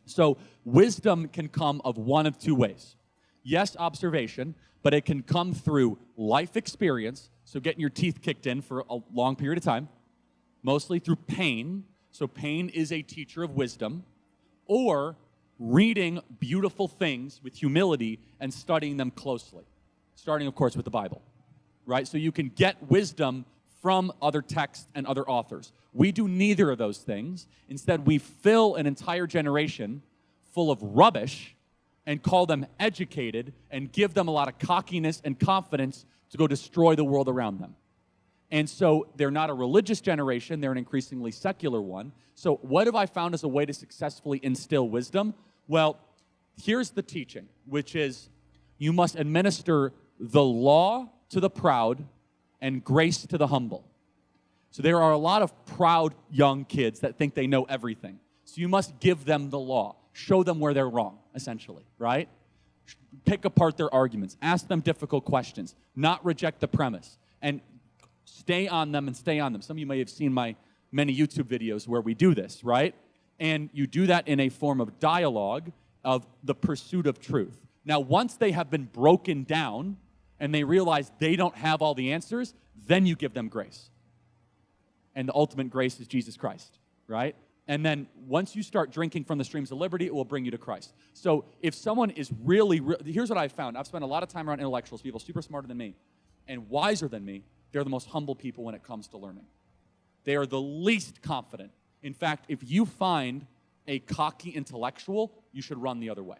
So wisdom can come of one of two ways. Yes, observation, but it can come through life experience, so getting your teeth kicked in for a long period of time, mostly through pain, so pain is a teacher of wisdom, or reading beautiful things with humility and studying them closely, starting, of course, with the Bible, right? So you can get wisdom from other texts and other authors. We do neither of those things. Instead, we fill an entire generation full of rubbish and call them educated and give them a lot of cockiness and confidence to go destroy the world around them. And so they're not a religious generation, they're an increasingly secular one. So what have I found as a way to successfully instill wisdom? Well, here's the teaching, which is you must administer the law to the proud and grace to the humble. So there are a lot of proud young kids that think they know everything. So you must give them the law, show them where they're wrong, essentially, right? Pick apart their arguments, ask them difficult questions, not reject the premise, and stay on them and stay on them. Some of you may have seen my many YouTube videos where we do this, right? And you do that in a form of dialogue of the pursuit of truth. Now, once they have been broken down and they realize they don't have all the answers, then you give them grace. And the ultimate grace is Jesus Christ, right? And then once you start drinking from the streams of liberty, it will bring you to Christ. So if someone is really, here's what I've found. I've spent a lot of time around intellectuals, people super smarter than me and wiser than me. They're the most humble people when it comes to learning. They are the least confident. In fact, if you find a cocky intellectual, you should run the other way.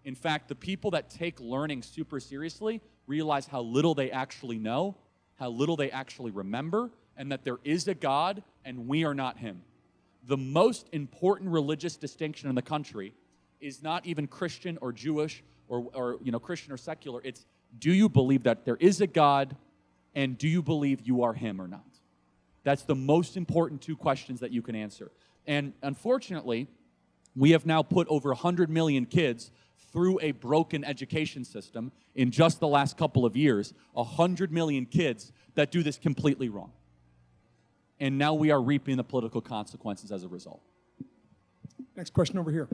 In fact, the people that take learning super seriously realize how little they actually know, how little they actually remember, and that there is a God and we are not him. The most important religious distinction in the country is not even Christian or Jewish or Christian or secular. It's, do you believe that there is a God, and do you believe you are him or not? That's the most important two questions that you can answer. And unfortunately, we have now put over 100 million kids through a broken education system in just the last couple of years, 100 million kids that do this completely wrong. And now we are reaping the political consequences as a result. Next question over here.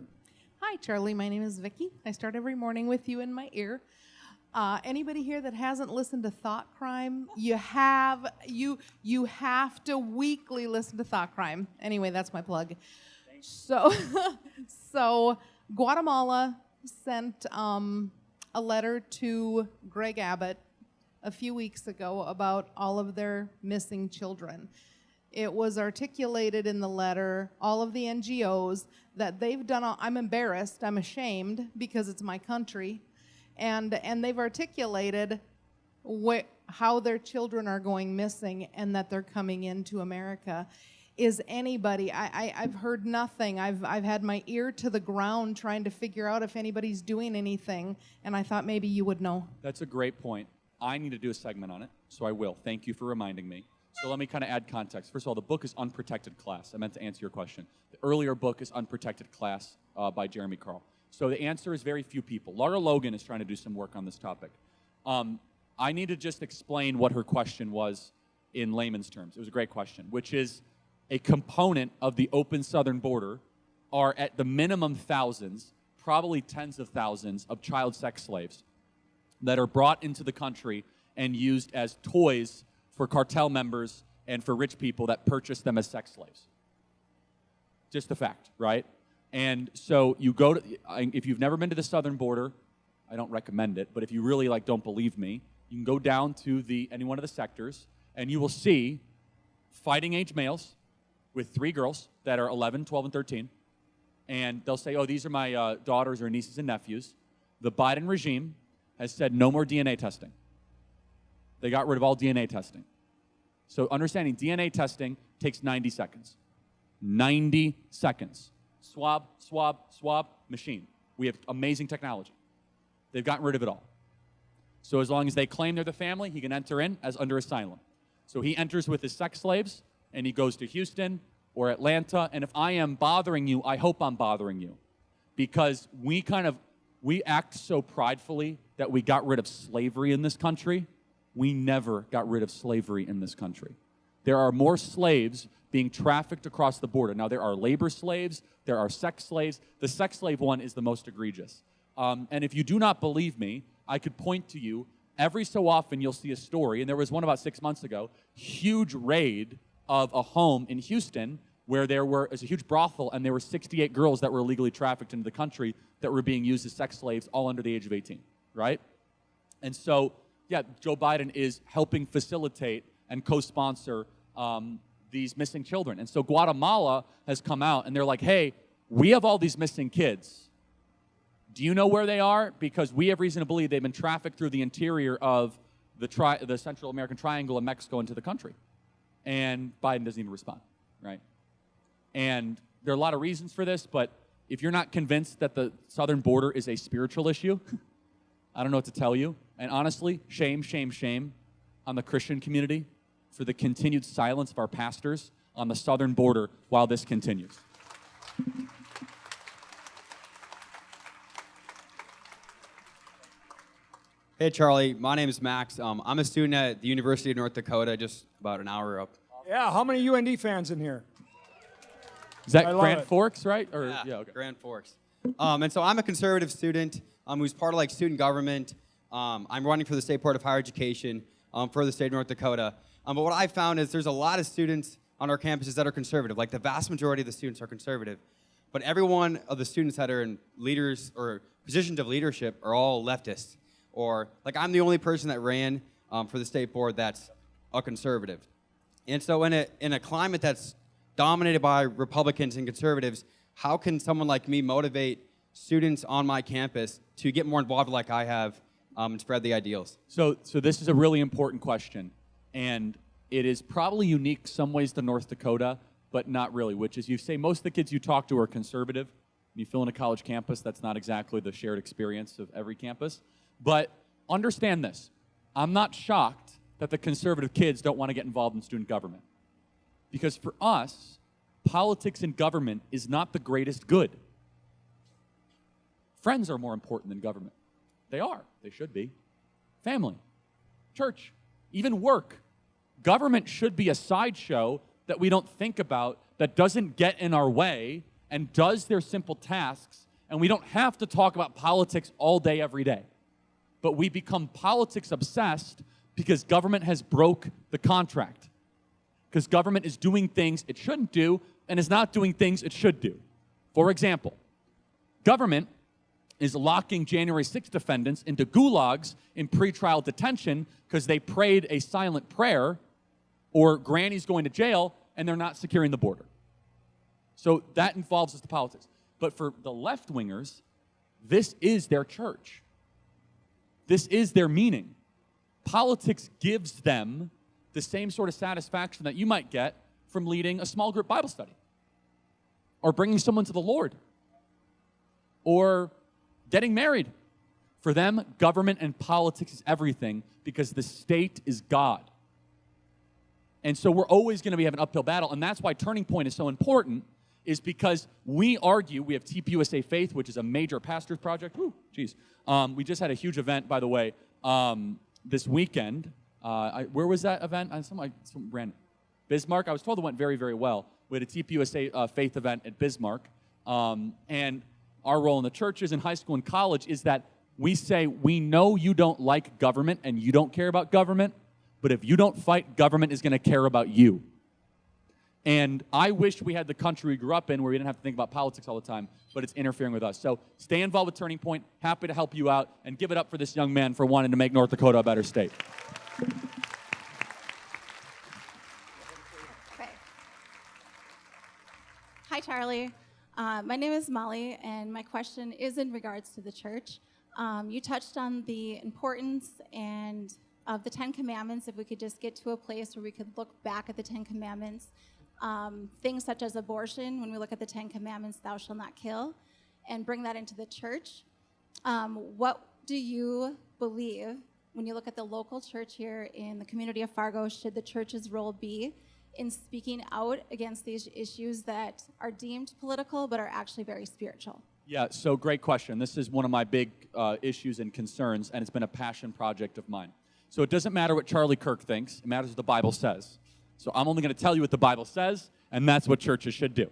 Hi, Charlie. My name is Vicki. I start every morning with you in my ear. Anybody here that hasn't listened to Thought Crime, you have to weekly listen to Thought Crime. Anyway, that's my plug. So Guatemala sent a letter to Greg Abbott a few weeks ago about all of their missing children. It was articulated in the letter, all of the NGOs, that they've done, I'm embarrassed, I'm ashamed, because it's my country, and they've articulated how their children are going missing and that they're coming into America. Is anybody, I've heard nothing. I've had my ear to the ground trying to figure out if anybody's doing anything, and I thought maybe you would know. That's a great point. I need to do a segment on it, so I will. Thank you for reminding me. So let me kind of add context. First of all, the book is Unprotected Class. I meant to answer your question. The earlier book is Unprotected Class by Jeremy Carl. So the answer is very few people. Laura Logan is trying to do some work on this topic. I need to just explain what her question was in layman's terms. It was a great question, which is a component of the open southern border are at the minimum thousands, probably tens of thousands of child sex slaves that are brought into the country and used as toys for cartel members and for rich people that purchase them as sex slaves. Just a fact, right? And so you go to, if you've never been to the southern border, I don't recommend it, but if you really don't believe me, you can go down to any one of the sectors and you will see fighting age males with 3 girls that are 11, 12, and 13. And they'll say, oh, these are my daughters or nieces and nephews. The Biden regime has said no more DNA testing. They got rid of all DNA testing. So understanding DNA testing takes 90 seconds. 90 seconds. Swab, swab, swab, machine. We have amazing technology. They've gotten rid of it all. So as long as they claim they're the family, he can enter in as under asylum. So he enters with his sex slaves, and he goes to Houston or Atlanta, and if I am bothering you, I hope I'm bothering you. Because we act so pridefully that we got rid of slavery in this country. We never got rid of slavery in this country. There are more slaves being trafficked across the border. Now, there are labor slaves, there are sex slaves. The sex slave one is the most egregious. And if you do not believe me, I could point to you. Every so often, you'll see a story, and there was one about 6 months ago, huge raid of a home in Houston where there was a huge brothel, and there were 68 girls that were illegally trafficked into the country that were being used as sex slaves, all under the age of 18, right? And so, yeah, Joe Biden is helping facilitate and co-sponsor these missing children. And so Guatemala has come out, and they're like, hey, we have all these missing kids. Do you know where they are? Because we have reason to believe they've been trafficked through the interior of the Central American Triangle of Mexico into the country. And Biden doesn't even respond, right? And there are a lot of reasons for this, but if you're not convinced that the southern border is a spiritual issue, I don't know what to tell you. And honestly, shame, shame, shame on the Christian community for the continued silence of our pastors on the southern border while this continues. Hey, Charlie. My name is Max. I'm a student at the University of North Dakota, just about an hour up. Yeah, how many UND fans in here? Is that Grand Forks, right? Or, yeah, okay. Grand Forks. And so I'm a conservative student who's part of student government. I'm running for the State Board of Higher Education for the state of North Dakota. But what I found is there's a lot of students on our campuses that are conservative. Like the vast majority of the students are conservative. But every one of the students that are in leaders or positions of leadership are all leftists. Or I'm the only person that ran for the state board that's a conservative. And so in a climate that's dominated by Republicans and conservatives, how can someone like me motivate students on my campus to get more involved like I have and spread the ideals? So this is a really important question, and it is probably unique some ways to North Dakota, but not really, which is you say most of the kids you talk to are conservative. When you fill in a college campus, that's not exactly the shared experience of every campus. But understand this. I'm not shocked that the conservative kids don't want to get involved in student government. Because for us, politics and government is not the greatest good. Friends are more important than government. They are. They should be. Family, church, even work. Government should be a sideshow that we don't think about, that doesn't get in our way and does their simple tasks, and we don't have to talk about politics all day, every day. But we become politics obsessed because government has broke the contract. Because government is doing things it shouldn't do and is not doing things it should do. For example, government is locking January 6th defendants into gulags in pretrial detention because they prayed a silent prayer, or granny's going to jail, and they're not securing the border. So that involves us to politics. But for the left-wingers, this is their church. This is their meaning. Politics gives them the same sort of satisfaction that you might get from leading a small group Bible study, or bringing someone to the Lord, or getting married. For them, government and politics is everything because the state is God. And so we're always going to have an uphill battle, and that's why Turning Point is so important, is because we argue, we have TPUSA Faith, which is a major pastor's project. Woo, geez. We just had a huge event, by the way, this weekend. Where was that event? Some random. Bismarck. I was told it went very, very well. We had a TPUSA Faith event at Bismarck. And our role in the churches in high school and college is that we say, we know you don't like government and you don't care about government, but if you don't fight, government is going to care about you. And I wish we had the country we grew up in where we didn't have to think about politics all the time, but it's interfering with us. So stay involved with Turning Point. Happy to help you out, and give it up for this young man for wanting to make North Dakota a better state. Okay. Hi, Charlie. My name is Molly, and my question is in regards to the church. You touched on the importance of the 10 Commandments. If we could just get to a place where we could look back at the 10 Commandments, things such as abortion, when we look at the 10 Commandments, thou shalt not kill, and bring that into the church. What do you believe, when you look at the local church here in the community of Fargo, should the church's role be in speaking out against these issues that are deemed political but are actually very spiritual? Yeah, so great question. This is one of my big issues and concerns, and it's been a passion project of mine. So it doesn't matter what Charlie Kirk thinks. It matters what the Bible says. So I'm only going to tell you what the Bible says, and that's what churches should do.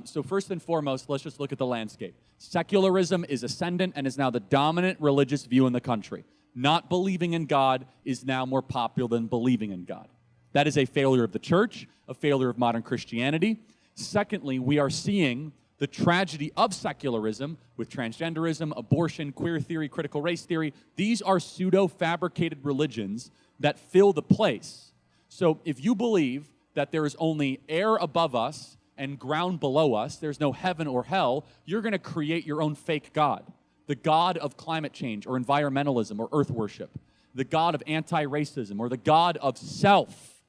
So first and foremost, let's just look at the landscape. Secularism is ascendant and is now the dominant religious view in the country. Not believing in God is now more popular than believing in God. That is a failure of the church, a failure of modern Christianity. Secondly, we are seeing the tragedy of secularism with transgenderism, abortion, queer theory, critical race theory. These are pseudo-fabricated religions that fill the place. So if you believe that there is only air above us and ground below us, there's no heaven or hell, you're going to create your own fake God. the God of climate change or environmentalism or earth worship, the God of anti-racism or the God of self.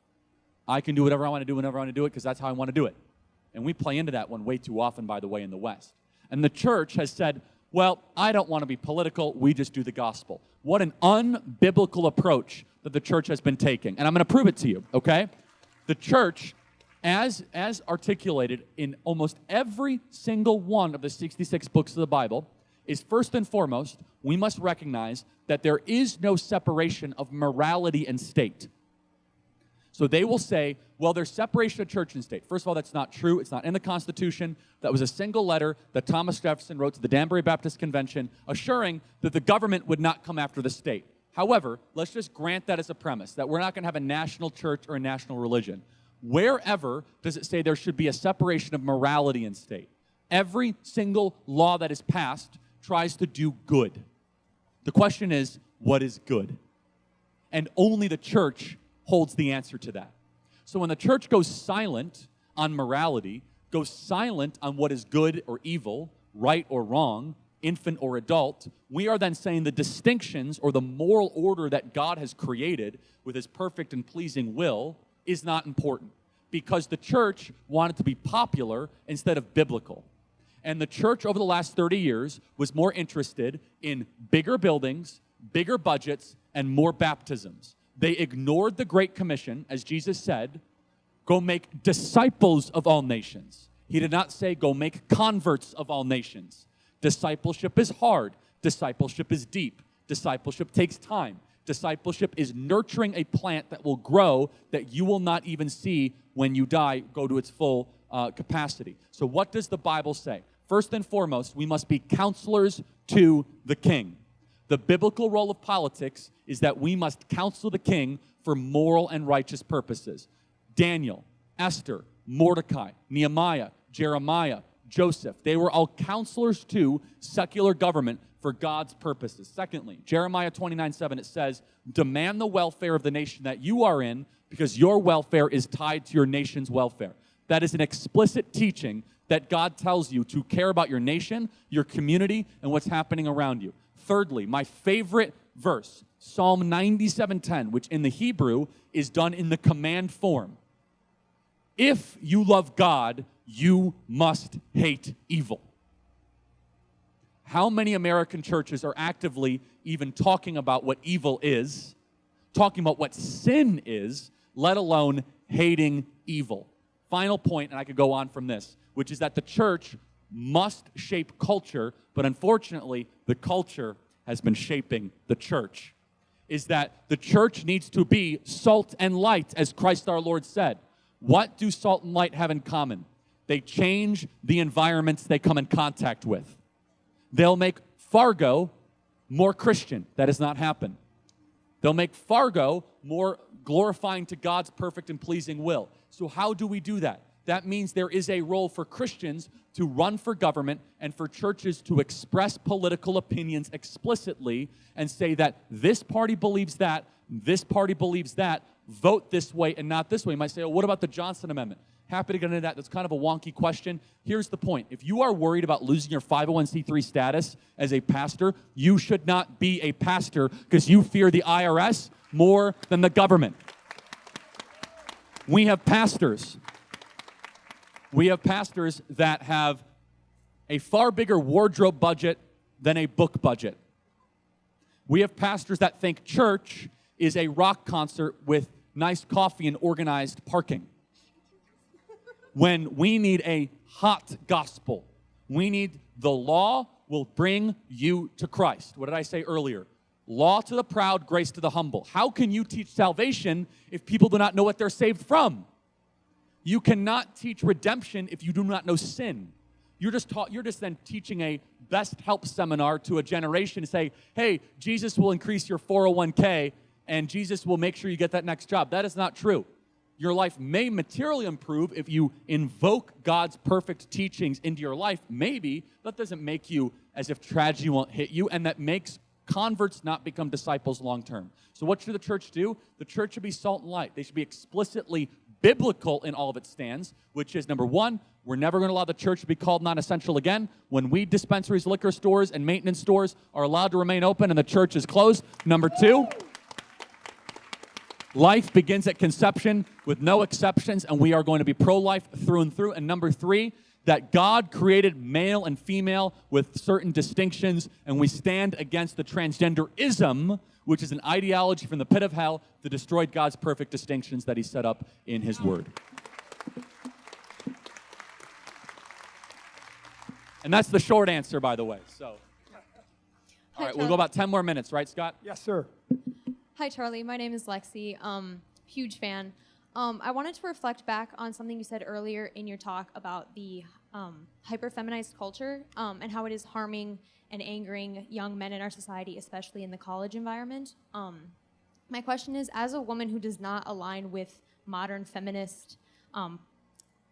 I can do whatever I want to do whenever I want to do it because that's how I want to do it. And we play into that one way too often, by the way, in the West. And the church has said, well, I don't want to be political. We just do the gospel. What an unbiblical approach that the church has been taking. And I'm going to prove it to you, okay? The church, as articulated in almost every single one of the 66 books of the Bible, is first and foremost, we must recognize that there is no separation of morality and state. So they will say, well, there's separation of church and state. First of all, that's not true. It's not in the Constitution. That was a single letter that Thomas Jefferson wrote to the Danbury Baptist Convention, assuring that the government would not come after the state. However, let's just grant that as a premise, that we're not going to have a national church or a national religion. Wherever does it say there should be a separation of morality and state? Every single law that is passed tries to do good. The question is, what is good? And only the church holds the answer to that. So when the church goes silent on morality, goes silent on what is good or evil, right or wrong, infant or adult, we are then saying the distinctions or the moral order that God has created with his perfect and pleasing will is not important because the church wanted to be popular instead of biblical. And the church over the last 30 years was more interested in bigger buildings, bigger budgets, and more baptisms. They ignored the Great Commission, as Jesus said, go make disciples of all nations. He did not say go make converts of all nations. Discipleship is hard. Discipleship is deep. Discipleship takes time. Discipleship is nurturing a plant that will grow that you will not even see when you die go to its full capacity. So what does the Bible say? First and foremost, we must be counselors to the king. The biblical role of politics is that we must counsel the king for moral and righteous purposes. Daniel, Esther, Mordecai, Nehemiah, Jeremiah, Joseph, they were all counselors to secular government for God's purposes. Secondly, Jeremiah 29:7, it says, demand the welfare of the nation that you are in because your welfare is tied to your nation's welfare. That is an explicit teaching that God tells you to care about your nation, your community, and what's happening around you. Thirdly, my favorite verse, Psalm 97:10, which in the Hebrew is done in the command form. If you love God, you must hate evil. How many American churches are actively even talking about what evil is, talking about what sin is, let alone hating evil? Final point, and I could go on from this, which is that the church must shape culture, but unfortunately, the culture has been shaping the church. Is that the church needs to be salt and light, as Christ our Lord said. What do salt and light have in common? They change the environments they come in contact with. They'll make Fargo more Christian. That has not happened. They'll make Fargo more glorifying to God's perfect and pleasing will. So how do we do that? That means there is a role for Christians to run for government and for churches to express political opinions explicitly and say that this party believes that, this party believes that, vote this way and not this way. You might say, oh, what about the Johnson Amendment? Happy to get into that. That's kind of a wonky question. Here's the point. If you are worried about losing your 501c3 status as a pastor, you should not be a pastor because you fear the IRS more than the government. We have pastors. We have pastors that have a far bigger wardrobe budget than a book budget. We have pastors that think church is a rock concert with nice coffee and organized parking. When we need a hot gospel, we need the law will bring you to Christ. What did I say earlier? Law to the proud, grace to the humble. How can you teach salvation if people do not know what they're saved from? You cannot teach redemption if you do not know sin. You're just then teaching a best help seminar to a generation to say, hey, Jesus will increase your 401k and Jesus will make sure you get that next job. That is not true. Your life may materially improve if you invoke God's perfect teachings into your life. Maybe that doesn't make you as if tragedy won't hit you, and that makes converts not become disciples long term. So what should the church do? The church should be salt and light. They should be explicitly biblical in all of its stands, which is, number one, we're never going to allow the church to be called non-essential again. When weed dispensaries, liquor stores, and maintenance stores are allowed to remain open and the church is closed. Number two, life begins at conception with no exceptions, and we are going to be pro-life through and through. And number three, that God created male and female with certain distinctions, and we stand against the transgenderism, which is an ideology from the pit of hell that destroyed God's perfect distinctions that he set up in his word. And that's the short answer, by the way. So, all right, we'll go about 10 more minutes, right, Scott? Yes, sir. Hi, Charlie. My name is Lexi. Huge fan. I wanted to reflect back on something you said earlier in your talk about the hyper-feminized culture and how it is harming and angering young men in our society, especially in the college environment. My question is, as a woman who does not align with modern feminist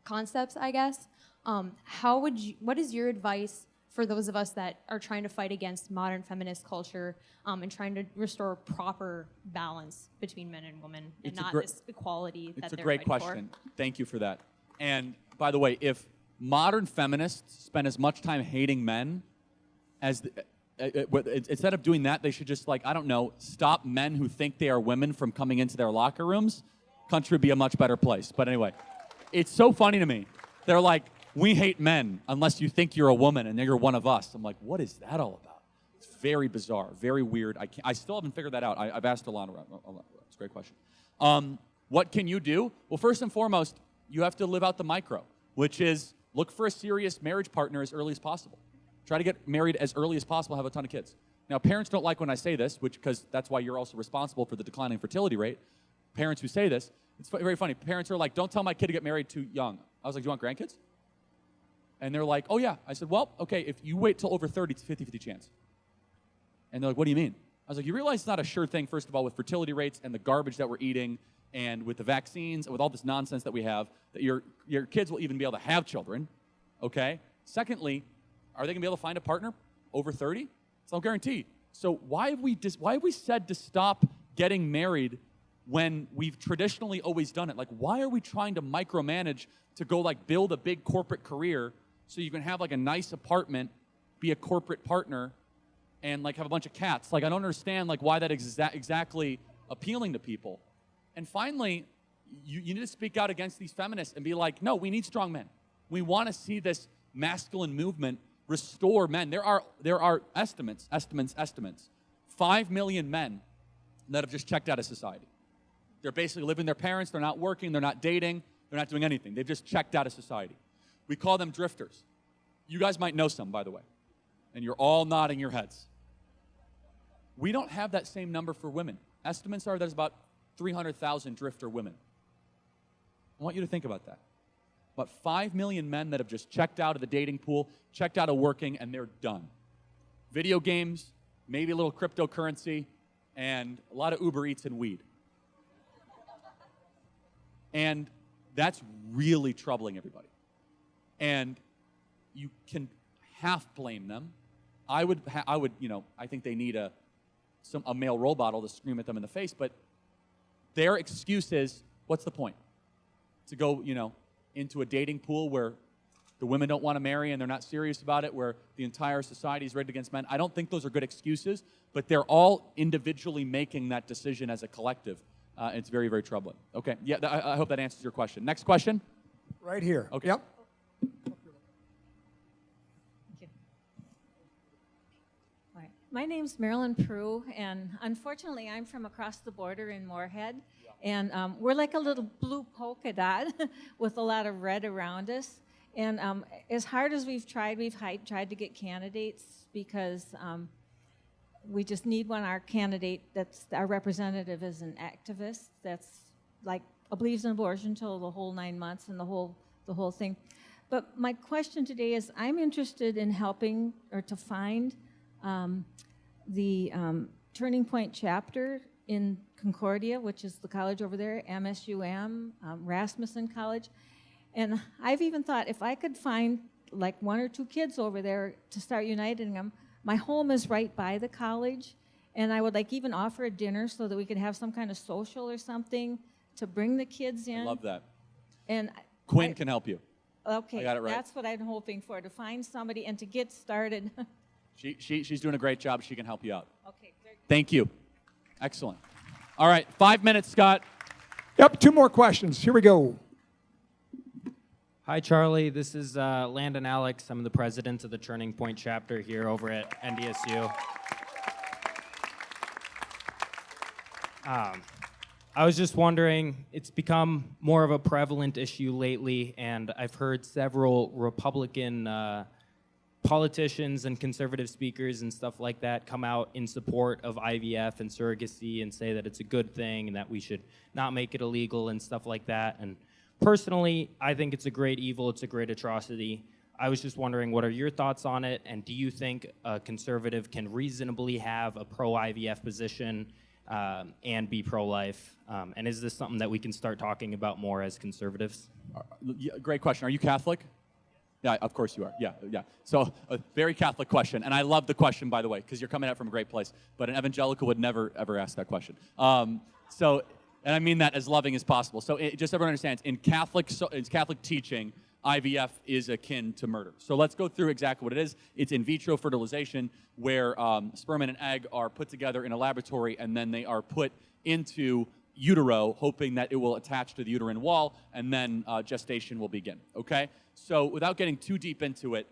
concepts, I guess, what is your advice for those of us that are trying to fight against modern feminist culture and trying to restore proper balance between men and women and not this equality that they're fighting for? It's a great question. Thank you for that. And by the way, if modern feminists spend as much time hating men as instead of doing that, they should just, like, I don't know, stop men who think they are women from coming into their locker rooms. Country would be a much better place. But anyway, it's so funny to me. They're like, we hate men unless you think you're a woman and you're one of us. I'm like, what is that all about? It's very bizarre, very weird. I still haven't figured that out. I've asked Alana. It's a great question. What can you do? Well, first and foremost, you have to live out the micro, which is look for a serious marriage partner as early as possible. Try to get married as early as possible, have a ton of kids. Now, parents don't like when I say this, because that's why you're also responsible for the declining fertility rate. Parents who say this, it's very funny. Parents are like, don't tell my kid to get married too young. I was like, do you want grandkids? And they're like, oh, yeah. I said, well, okay, if you wait till over 30, it's a 50-50 chance. And they're like, what do you mean? I was like, you realize it's not a sure thing, first of all, with fertility rates and the garbage that we're eating and with the vaccines and with all this nonsense that we have, that your kids will even be able to have children, okay? Secondly, are they going to be able to find a partner over 30? It's no guarantee. So why have we said to stop getting married when we've traditionally always done it? Like, why are we trying to micromanage to go, like, build a big corporate career so you can have, like, a nice apartment, be a corporate partner, and, like, have a bunch of cats? Like, I don't understand, like, why that is exactly appealing to people. And finally, you need to speak out against these feminists and be like, no, we need strong men. We want to see this masculine movement restore men. There are estimates, 5 million men that have just checked out of society. They're basically living with their parents, they're not working, they're not dating, they're not doing anything. They've just checked out of society. We call them drifters. You guys might know some, by the way, and you're all nodding your heads. We don't have that same number for women. Estimates are there's about 300,000 drifter women. I want you to think about that. About 5 million men that have just checked out of the dating pool, checked out of working, and they're done. Video games, maybe a little cryptocurrency, and a lot of Uber Eats and weed. And that's really troubling everybody. And you can half blame them. I would, I think they need a male role model to scream at them in the face, but their excuse is, what's the point? To go, into a dating pool where the women don't want to marry and they're not serious about it, where the entire society is rigged against men. I don't think those are good excuses, but they're all individually making that decision as a collective. It's very, very troubling. Okay, yeah, I hope that answers your question. Next question? Right here. Okay. Yep. My name's Marilyn Prue, and unfortunately, I'm from across the border in Moorhead, and we're like a little blue polka dot with a lot of red around us. And as hard as we've tried to get candidates because we just need one. Our candidate, that's our representative, is an activist that's like believes in abortion until the whole 9 months and the whole thing. But my question today is, I'm interested in helping or to find the Turning Point chapter in Concordia, which is the college over there, MSUM, Rasmussen College. And I've even thought if I could find like 1 or 2 kids over there to start uniting them. My home is right by the college, and I would like even offer a dinner so that we could have some kind of social or something to bring the kids in. I love that. And Quinn can help you. okay, I got it right. that's what I'm hoping for, to find somebody and to get started. She's doing a great job. She can help you out. Okay, very good. Thank you. Excellent. All right, 5 minutes, Scott. Yep, 2 more questions. Here we go. Hi, Charlie. This is Landon Alex. I'm the president of the Turning Point chapter here over at NDSU. I was just wondering, it's become more of a prevalent issue lately, and I've heard several Republican politicians and conservative speakers and stuff like that come out in support of IVF and surrogacy and say that it's a good thing and that we should not make it illegal and stuff like that. And personally, I think it's a great evil, it's a great atrocity. I was just wondering, what are your thoughts on it, and do you think a conservative can reasonably have a pro-IVF position and be pro-life? And is this something that we can start talking about more as conservatives? Great question. Are you Catholic? Yeah, of course you are. Yeah. So a very Catholic question, and I love the question, by the way, because you're coming out from a great place. But an evangelical would never, ever ask that question. And I mean that as loving as possible. So just so everyone understands, in Catholic teaching, IVF is akin to murder. So let's go through exactly what it is. It's in vitro fertilization, where sperm and an egg are put together in a laboratory, and then they are put into utero, hoping that it will attach to the uterine wall, and then gestation will begin, okay? So without getting too deep into it,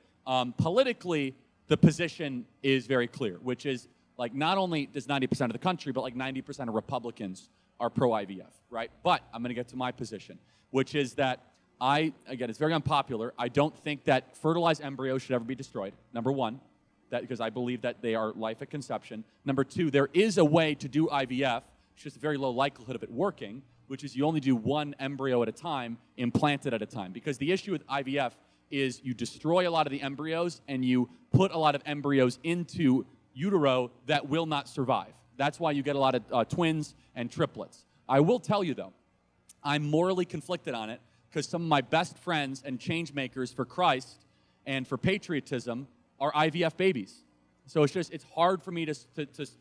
politically, the position is very clear, which is, like, not only does 90% of the country, but like 90% of Republicans are pro-IVF, right? But I'm going to get to my position, which is that again, it's very unpopular. I don't think that fertilized embryos should ever be destroyed, number one, because I believe that they are life at conception. Number two, there is a way to do IVF. It's just a very low likelihood of it working, which is you only do one embryo at a time, implanted at a time. Because the issue with IVF is you destroy a lot of the embryos and you put a lot of embryos into utero that will not survive. That's why you get a lot of twins and triplets. I will tell you, though, I'm morally conflicted on it because some of my best friends and change makers for Christ and for patriotism are IVF babies. So it's hard for me to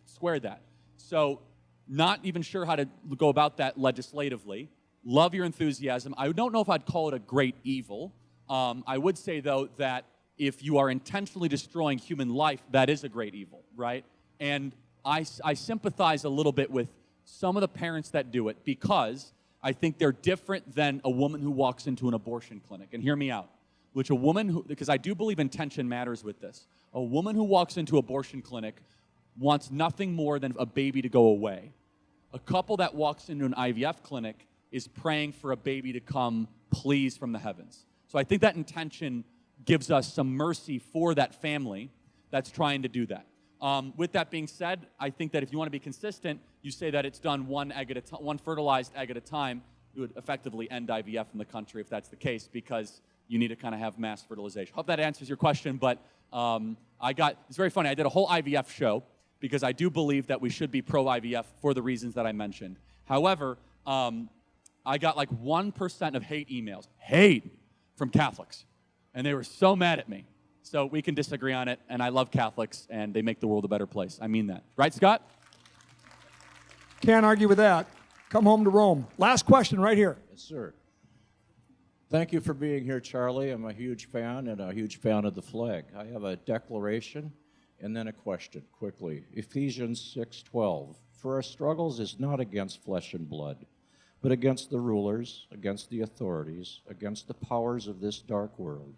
square that. So not even sure how to go about that legislatively. Love your enthusiasm. I don't know if I'd call it a great evil. I would say, though, that if you are intentionally destroying human life, that is a great evil, right? And I sympathize a little bit with some of the parents that do it because I think they're different than a woman who walks into an abortion clinic. And hear me out. Which a woman who, because I do believe intention matters with this. A woman who walks into an abortion clinic wants nothing more than a baby to go away. A couple that walks into an IVF clinic is praying for a baby to come, please, from the heavens. So I think that intention gives us some mercy for that family that's trying to do that. With that being said, I think that if you want to be consistent, you say that it's done one fertilized egg at a time. It would effectively end IVF in the country if that's the case, because you need to kind of have mass fertilization. Hope that answers your question, but it's very funny. I did a whole IVF show because I do believe that we should be pro-IVF for the reasons that I mentioned. However, I got like 1% of hate from Catholics, and they were so mad at me. So we can disagree on it, and I love Catholics, and they make the world a better place. I mean that. Right, Scott? Can't argue with that. Come home to Rome. Last question right here. Yes, sir. Thank you for being here, Charlie. I'm a huge fan and a huge fan of the flag. I have a declaration and then a question quickly. Ephesians 6:12. For our struggles is not against flesh and blood, but against the rulers, against the authorities, against the powers of this dark world,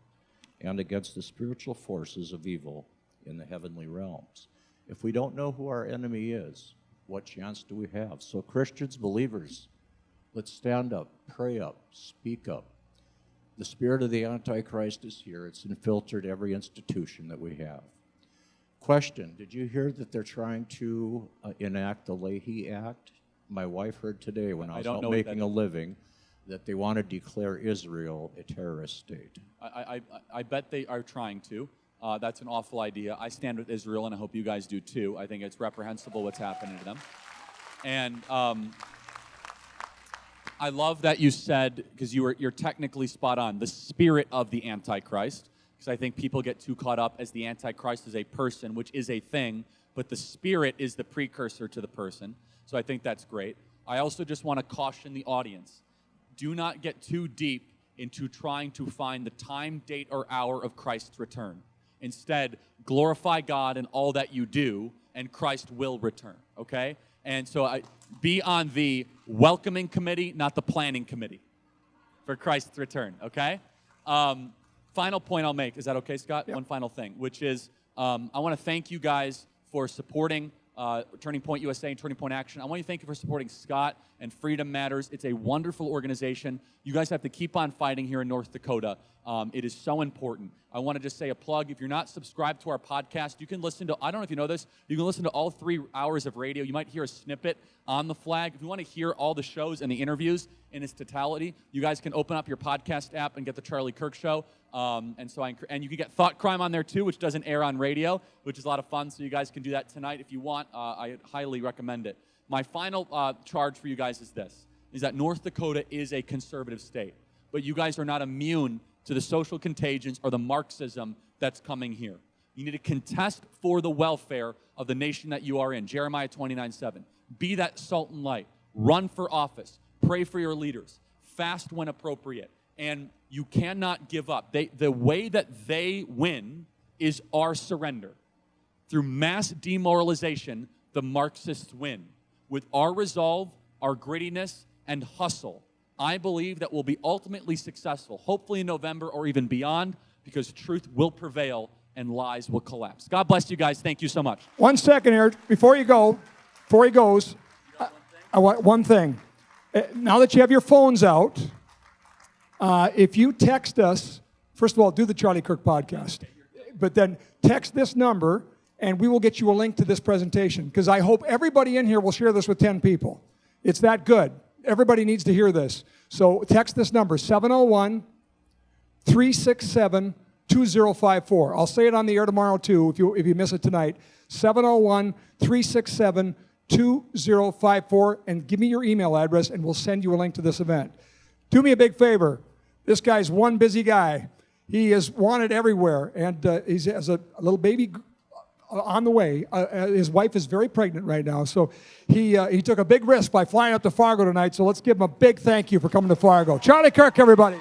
and against the spiritual forces of evil in the heavenly realms. If we don't know who our enemy is, what chance do we have? So Christians, believers, let's stand up, pray up, speak up. The spirit of the Antichrist is here. It's infiltrated every institution that we have. Question, did you hear that they're trying to enact the Leahy Act? My wife heard today when I was out making a living that they want to declare Israel a terrorist state. I bet they are trying to. That's an awful idea. I stand with Israel, and I hope you guys do too. I think it's reprehensible what's happening to them. And I love that you said, because you're technically spot on, the spirit of the Antichrist, because I think people get too caught up as the Antichrist is a person, which is a thing, but the spirit is the precursor to the person. So I think that's great. I also just want to caution the audience. do not get too deep into trying to find the time, date, or hour of Christ's return. Instead, glorify God in all that you do, and Christ will return, okay? And so be on the welcoming committee, not the planning committee for Christ's return, okay? Final point I'll make, is that okay, Scott? Yep. One final thing, which is I want to thank you guys for supporting Turning Point USA and Turning Point Action. I want to thank you for supporting Scott and Freedom Matters. It's a wonderful organization. You guys have to keep on fighting here in North Dakota. It is so important. I want to just say a plug. If you're not subscribed to our podcast, you can listen to, I don't know if you know this, you can listen to all 3 hours of radio. You might hear a snippet on the flag. If you want to hear all the shows and the interviews in its totality, you guys can open up your podcast app and get the Charlie Kirk Show. And you can get Thought Crime on there too, which doesn't air on radio, which is a lot of fun. So you guys can do that tonight if you want. I highly recommend it. My final charge for you guys is this, is that North Dakota is a conservative state, but you guys are not immune to the social contagions or the Marxism that's coming here. You need to contest for the welfare of the nation that you are in. Jeremiah 29:7. Be that salt and light. Run for office. Pray for your leaders. Fast when appropriate. And you cannot give up. The way that they win is our surrender. Through mass demoralization, the Marxists win. With our resolve, our grittiness, and hustle, I believe that we'll be ultimately successful, hopefully in November or even beyond, because truth will prevail and lies will collapse. God bless you guys. Thank you so much. 1 second here, before he goes, I want one thing. Now that you have your phones out, if you text us, first of all, do the Charlie Kirk podcast, but then text this number, and we will get you a link to this presentation, because I hope everybody in here will share this with 10 people. It's that good. Everybody needs to hear this. So text this number, 701-367-2054. I'll say it on the air tomorrow, too, if you miss it tonight. 701-367-2054, and give me your email address, and we'll send you a link to this event. Do me a big favor. This guy's one busy guy. He is wanted everywhere, and he has a little baby on the way. His wife is very pregnant right now, so he took a big risk by flying up to Fargo tonight, so let's give him a big thank you for coming to Fargo. Charlie Kirk, everybody.